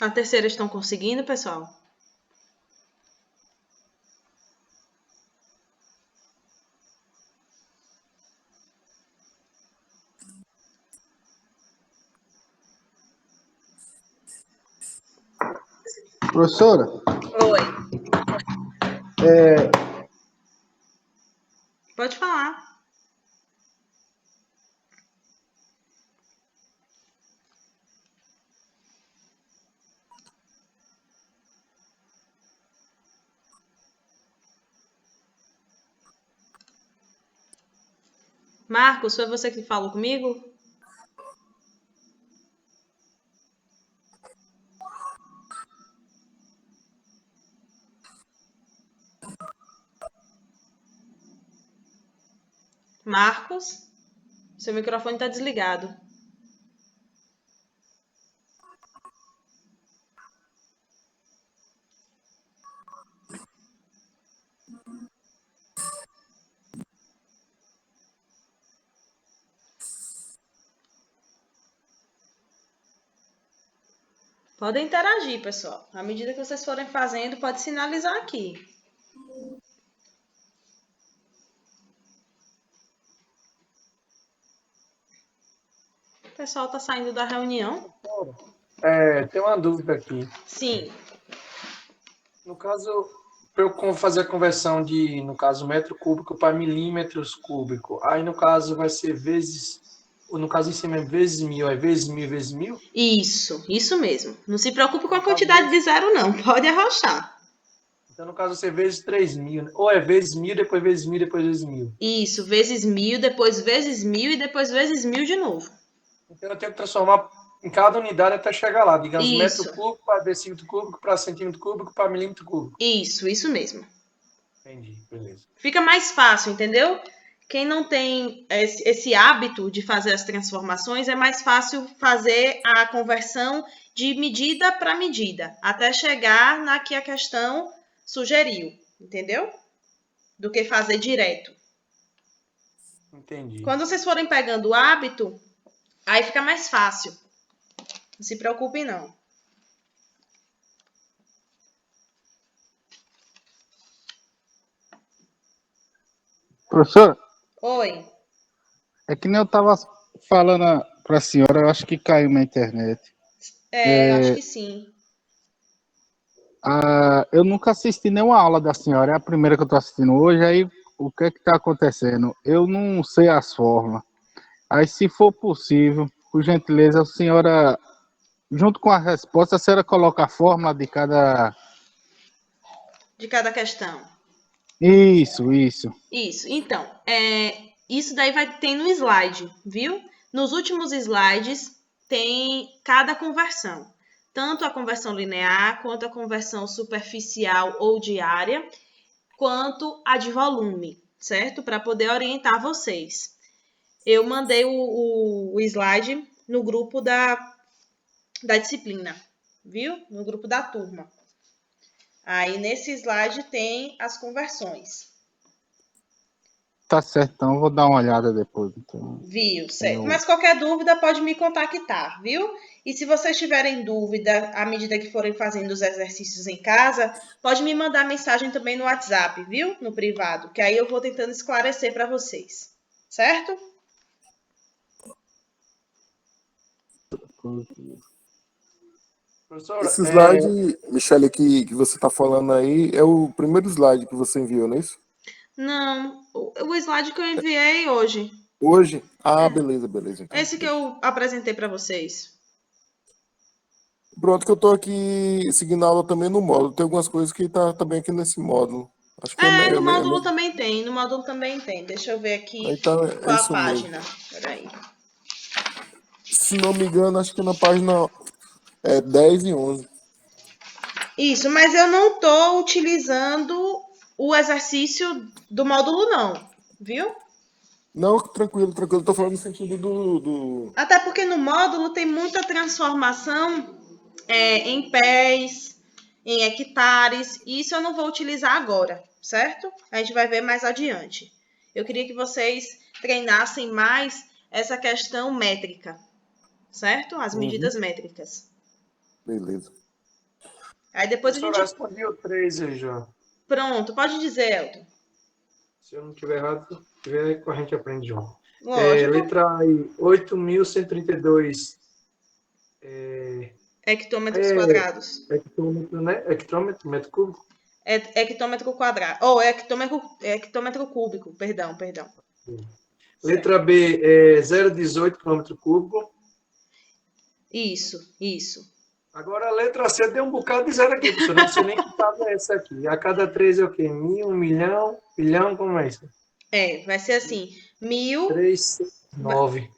A terceira estão conseguindo, pessoal? Professora, Oi. Pode falar. Marcos, foi você que falou comigo? Marcos, seu microfone está desligado. Podem interagir, pessoal. À medida que vocês forem fazendo, pode sinalizar aqui. O pessoal está saindo da reunião? Tem uma dúvida aqui. Sim. No caso, para eu fazer a conversão de, no caso, metro cúbico para milímetros cúbico, aí no caso vai ser vezes, ou no caso em cima é vezes 1000, é vezes 1000, vezes 1000? Isso mesmo. Não se preocupe com a quantidade de zero, não. Pode arrochar. Então, no caso, vai ser vezes 3000, né? Ou é vezes 1000, depois vezes 1000, depois vezes 1000. Isso, vezes 1000, depois vezes 1000 e depois vezes 1000 de novo. Então, eu tenho que transformar em cada unidade até chegar lá. Digamos, Isso. metro cúbico para decímetro cúbico, para centímetro cúbico, para milímetro cúbico. Isso mesmo. Entendi, beleza. Fica mais fácil, entendeu? Quem não tem esse hábito de fazer as transformações, é mais fácil fazer a conversão de medida para medida, até chegar na que a questão sugeriu, entendeu? Do que fazer direto. Entendi. Quando vocês forem pegando o hábito, aí fica mais fácil. Não se preocupem, não. Professora, Oi. é que nem eu estava falando para a senhora, eu acho que caiu na internet. Eu acho que sim. Eu nunca assisti nenhuma aula da senhora, é a primeira que eu estou assistindo hoje, aí o que é que está acontecendo? Eu não sei as fórmulas. Aí, se for possível, por gentileza, a senhora, junto com a resposta, a senhora coloca a fórmula de cada... De cada questão. Isso. Isso. Então, isso daí tem no slide, viu? Nos últimos slides tem cada conversão. Tanto a conversão linear, quanto a conversão superficial ou diária, quanto a de volume, certo? Para poder orientar vocês. Eu mandei o slide no grupo da disciplina, viu? No grupo da turma. Aí, nesse slide, tem as conversões. Tá certo, então eu vou dar uma olhada depois. Então. Viu, certo. Mas qualquer dúvida pode me contactar, viu? E se vocês tiverem dúvida, à medida que forem fazendo os exercícios em casa, pode me mandar mensagem também no WhatsApp, viu? No privado, que aí eu vou tentando esclarecer para vocês. Certo? Professora, Esse slide, Michele, que você está falando aí, é o primeiro slide que você enviou, não é isso? Não, o slide que eu enviei hoje. Hoje? Ah, beleza. Então. Esse que eu apresentei para vocês. Pronto, que eu tô aqui seguindo a aula também no módulo. Tem algumas coisas que tá também aqui nesse módulo. Acho que No módulo também tem. No módulo também tem. Deixa eu ver aqui então, qual a isso página. mesmo. Peraí. Se não me engano, acho que na página 10 e 11. Isso, mas eu não estou utilizando o exercício do módulo, não. Viu? Não, tranquilo. Tô falando no sentido do... Até porque no módulo tem muita transformação em pés, em hectares. E isso eu não vou utilizar agora, certo? A gente vai ver mais adiante. Eu queria que vocês treinassem mais essa questão métrica, certo? As medidas métricas. Beleza. Aí depois a gente... respondi o 3 aí já. Pronto, pode dizer, Elton. Se eu não tiver errado, a gente aprende junto. Lógico. Letra A, 8.132 hectômetros quadrados. Hectômetro, né? Hectômetro, metro cúbico. Hectômetro quadrado. Ou hectômetro cúbico, perdão. Letra B, 0,18 km cúbico. Isso. Agora a letra C tem um bocado de zero aqui, professor. Não sei nem que tabela é essa aqui. A cada 3 é o quê? 1.000, 1 milhão, bilhão, como é isso? Vai ser assim, 1000 3, 9.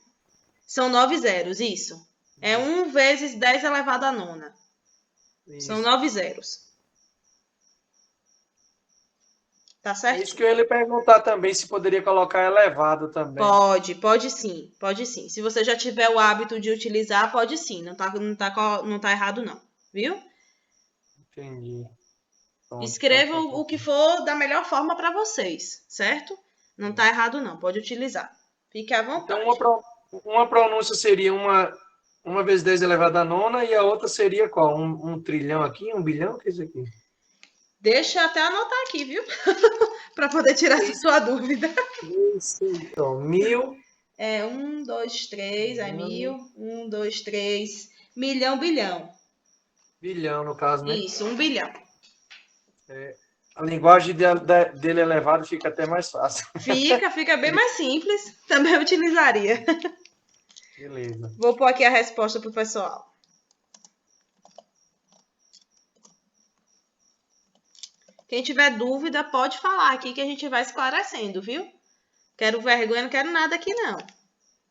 são 9 zeros, isso. É 1 vezes 10 elevado à nona. São Isso. 9 zeros. Tá É certo? isso que eu ia lhe perguntar também, se poderia colocar elevado também. Pode sim, pode sim. Se você já tiver o hábito de utilizar, pode sim. Não tá errado, não. Viu? Entendi. Pronto, então Escreva tá o que tranquilo. for da melhor forma para vocês, certo? Não tá errado, não. Pode utilizar. Fique à Então, vontade. uma pronúncia seria uma vezes 10 elevado à nona e a outra seria qual? Um trilhão aqui, um bilhão? O que é isso aqui? Deixa eu até anotar aqui, viu? Para poder tirar essa Três, sua dúvida. então, 1000, 1, 2, 3, aí bilhão, 1000. 1, 2, 3. Milhão, bilhão. bilhão no caso, né? Isso, 1 bilhão. A linguagem dele elevado fica até mais fácil. Fica bem mais simples. Também utilizaria. Beleza. Vou pôr aqui a resposta pro pessoal. Quem tiver dúvida, pode falar aqui que a gente vai esclarecendo, viu? Quero vergonha, não quero nada aqui, não.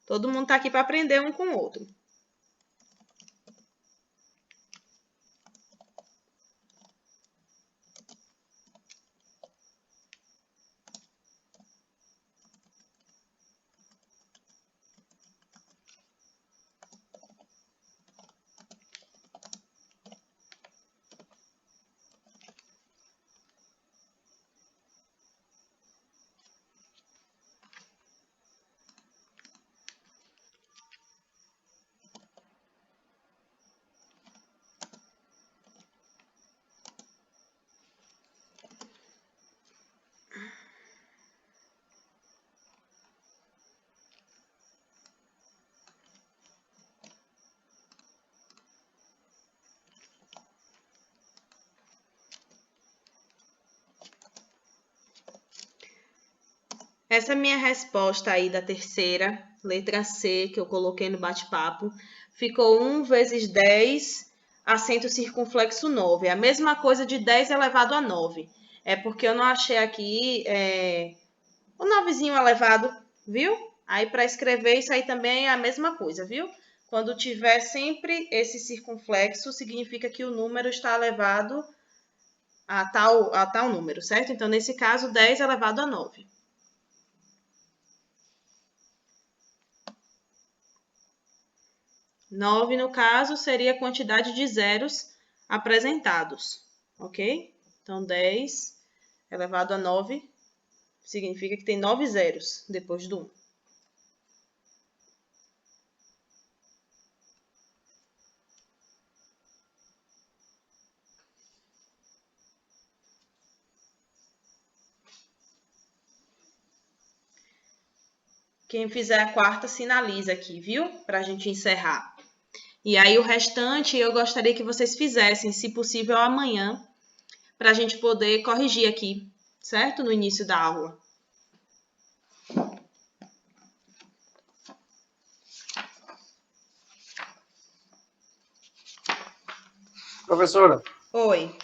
Todo mundo tá aqui para aprender um com o outro. Essa minha resposta aí da terceira, letra C, que eu coloquei no bate-papo, ficou 1 vezes 10 acento circunflexo 9. É a mesma coisa de 10 elevado a 9. É porque eu não achei aqui o 9zinho elevado, viu? Aí para escrever isso aí também é a mesma coisa, viu? Quando tiver sempre esse circunflexo, significa que o número está elevado a tal número, certo? Então, nesse caso, 10 elevado a 9. 9, no caso, seria a quantidade de zeros apresentados, ok? Então, 10 elevado a 9 significa que tem 9 zeros depois do 1. Quem fizer a quarta, sinaliza aqui, viu? Para a gente encerrar. E aí, o restante, eu gostaria que vocês fizessem, se possível, amanhã, para a gente poder corrigir aqui, certo? No início da aula. Professora, Oi.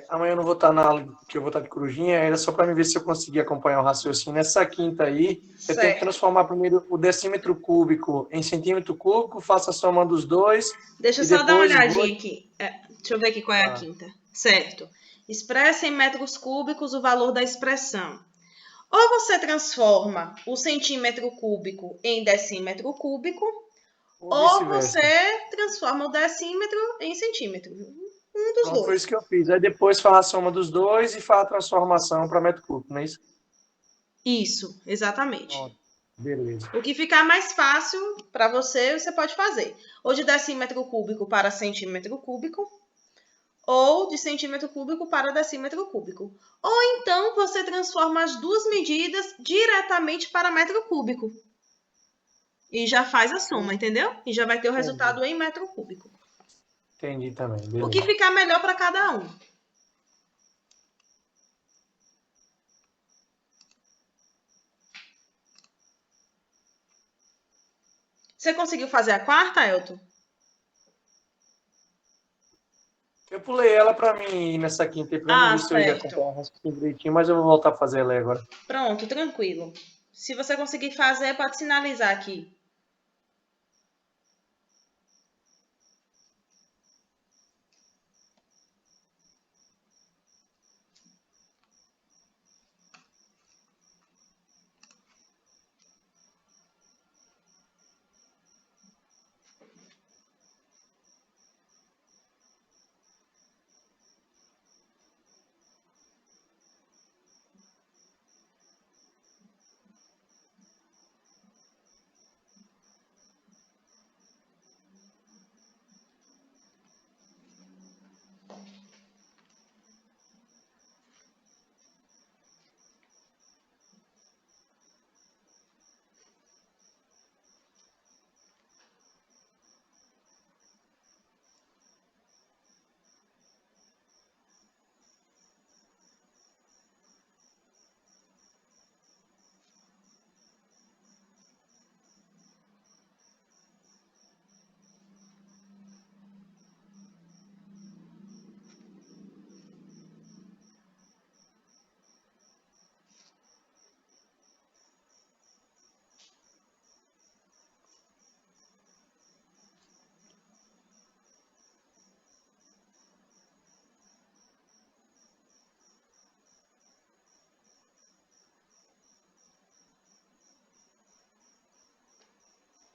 amanhã eu não vou estar na aula, que eu vou estar de corujinha, era só para me ver se eu conseguir acompanhar o raciocínio. Nessa quinta aí, eu tenho que Certo. transformar primeiro o decímetro cúbico em centímetro cúbico, faço a soma dos dois, Deixa eu e só dar uma depois vou... olhadinha aqui. Deixa eu ver aqui qual é a Ah, quinta. Certo. Expressa em metros cúbicos o valor da expressão. Ou você transforma o centímetro cúbico em decímetro cúbico, ou ou vice-versa. você transforma o decímetro em centímetro. Um dos Pronto, foi dois. isso que eu fiz. Aí depois faz a soma dos dois e faz a transformação para metro cúbico, não é isso? Isso, exatamente. Pronto, beleza. O que ficar mais fácil para você, você pode fazer. Ou de decímetro cúbico para centímetro cúbico, ou de centímetro cúbico para decímetro cúbico. Ou então você transforma as duas medidas diretamente para metro cúbico. E já faz a soma, entendeu? E já vai ter o Entendi. resultado em metro cúbico. Entendi também, O que beleza. ficar melhor para cada um. Você conseguiu fazer a quarta, Elton? Eu pulei ela para mim ir nessa quinta aí, para mim ver se eu ia certo. acompanhar o raciocínio direitinho, mas eu vou voltar a fazer ela aí agora. Pronto, tranquilo. Se você conseguir fazer, pode sinalizar aqui.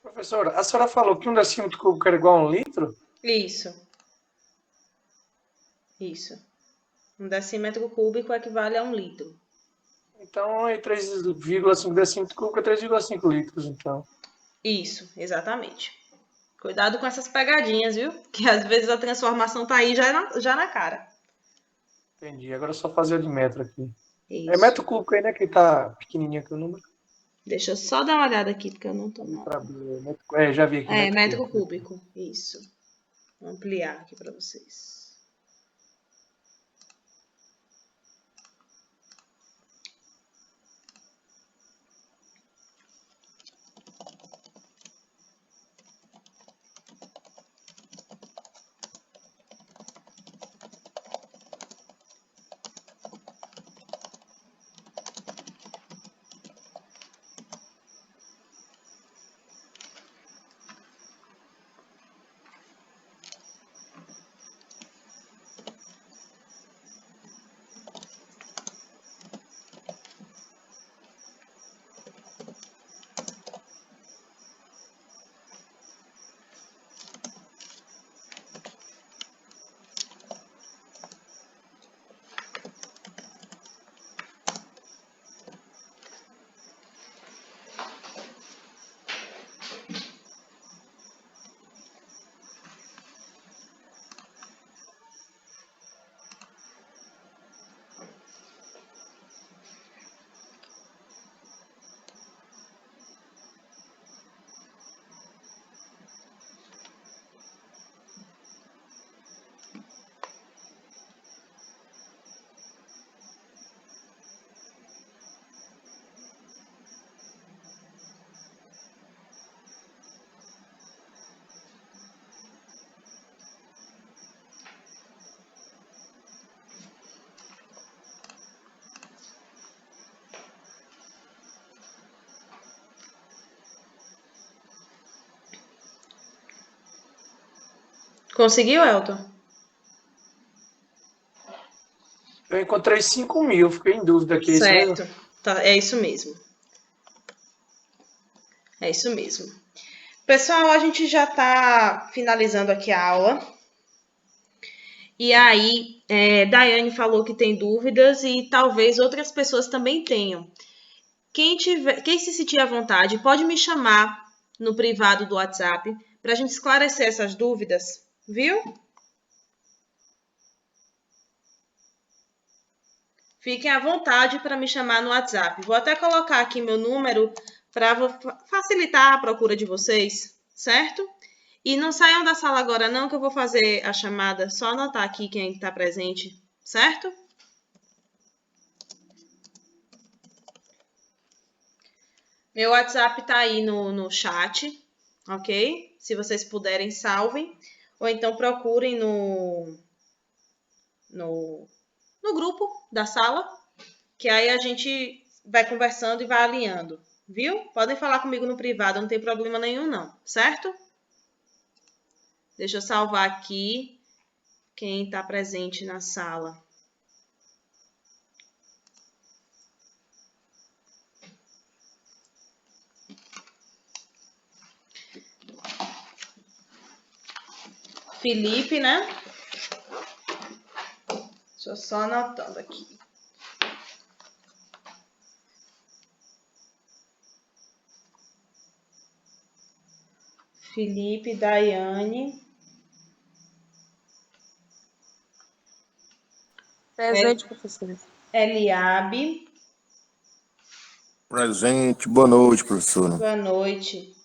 Professora, a senhora falou que 1 decímetro cúbico era igual a 1 litro? Isso. Isso. 1 decímetro cúbico equivale a 1 litro. Então, 3,5 decímetro cúbico é 3,5 litros, então. Isso, exatamente. Cuidado com essas pegadinhas, viu? Que às vezes a transformação tá aí já na cara. Entendi. Agora é só fazer de metro aqui. É Isso. metro cúbico aí, né? Que tá pequenininho aqui o número. Deixa eu só dar uma olhada aqui, porque eu não tô mal. Já vi aqui. É, metro cúbico. Isso. Vou ampliar aqui para vocês. Conseguiu, Elton? Eu encontrei 5.000, fiquei em dúvida aqui. Certo. Tá, é isso mesmo. É isso mesmo. Pessoal, a gente já está finalizando aqui a aula. E aí, Daiane falou que tem dúvidas e talvez outras pessoas também tenham. Quem se sentir à vontade, pode me chamar no privado do WhatsApp para a gente esclarecer essas dúvidas, viu? Fiquem à vontade para me chamar no WhatsApp. Vou até colocar aqui meu número para facilitar a procura de vocês, certo? E não saiam da sala agora não, que eu vou fazer a chamada. Só anotar aqui quem está presente, certo? Meu WhatsApp está aí no chat, ok? Se vocês puderem, salvem. Ou então procurem no grupo da sala, que aí a gente vai conversando e vai alinhando, viu? Podem falar comigo no privado, não tem problema nenhum não, certo? Deixa eu salvar aqui quem está presente na sala. Felipe, né? Deixa eu só anotando aqui. Felipe, Daiane. Presente, professora. Eliabe. Presente, boa noite, professora. Boa noite.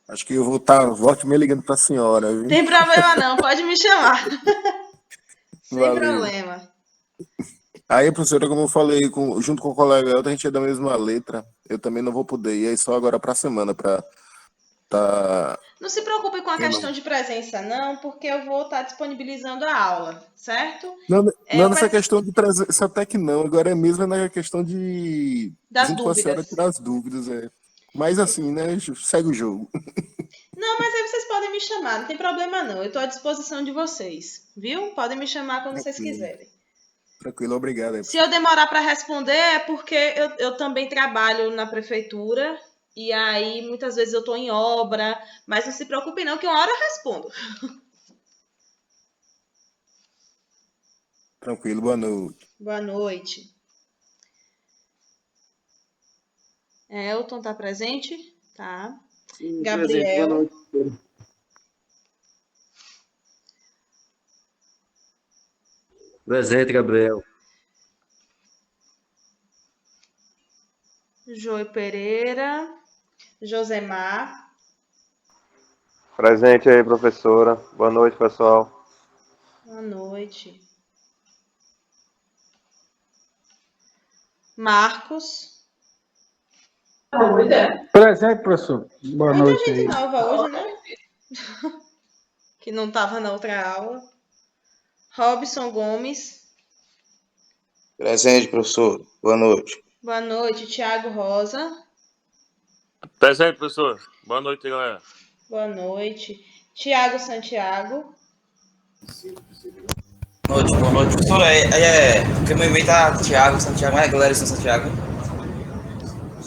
Acho que eu vou estar, volte me ligando para a senhora, viu? Tem problema não, pode me chamar. Sem Valeu. problema. Aí, professora, como eu falei, junto com o colega Elton, a gente é da mesma letra. Eu também não vou poder ir aí só agora para a semana para tá. Não se preocupe com a questão de presença, não, porque eu vou estar disponibilizando a aula, certo? Não nessa questão de presença até que não. Agora é mesmo na questão de Das junto com a senhora dúvidas. tirar as dúvidas, é. Mas assim, né? Segue o jogo. Não, mas aí vocês podem me chamar, não tem problema não. Eu estou à disposição de vocês, viu? Podem me chamar quando vocês quiserem. Tranquilo, obrigado. Se eu demorar para responder é porque eu também trabalho na prefeitura e aí muitas vezes eu estou em obra, mas não se preocupe não que uma hora eu respondo. Tranquilo, boa noite. Boa noite. Elton tá presente? Tá. Sim, Gabriel. presente. Boa noite. Presente, Gabriel. Joy Pereira. Josemar. Presente aí, professora. Boa noite, pessoal. Boa noite. Marcos. Presente, professor. Boa Muita noite gente aí. nova hoje, né? Que não estava na outra aula. Robson Gomes. Presente, professor. Boa noite. Boa noite. Tiago Rosa. Presente, professor. Boa noite, galera. Boa noite. Tiago Santiago. Boa noite, professora. Porque meu e-mail tá Thiago, Santiago, mas a galera de Santiago.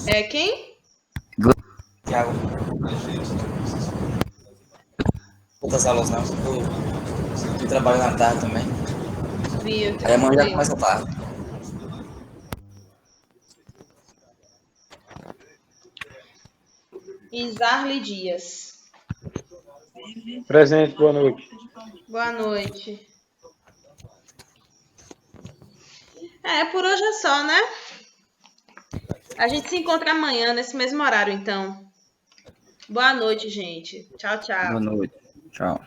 É quem? Thiago. Poucas aulas não. Eu trabalho na tarde também. Viu? Aí amanhã já começa a tarde. Isarli Dias. Presente, boa noite. Boa noite. Por hoje é só, né? A gente se encontra amanhã nesse mesmo horário, então. Boa noite, gente. Tchau, tchau. Boa noite. Tchau.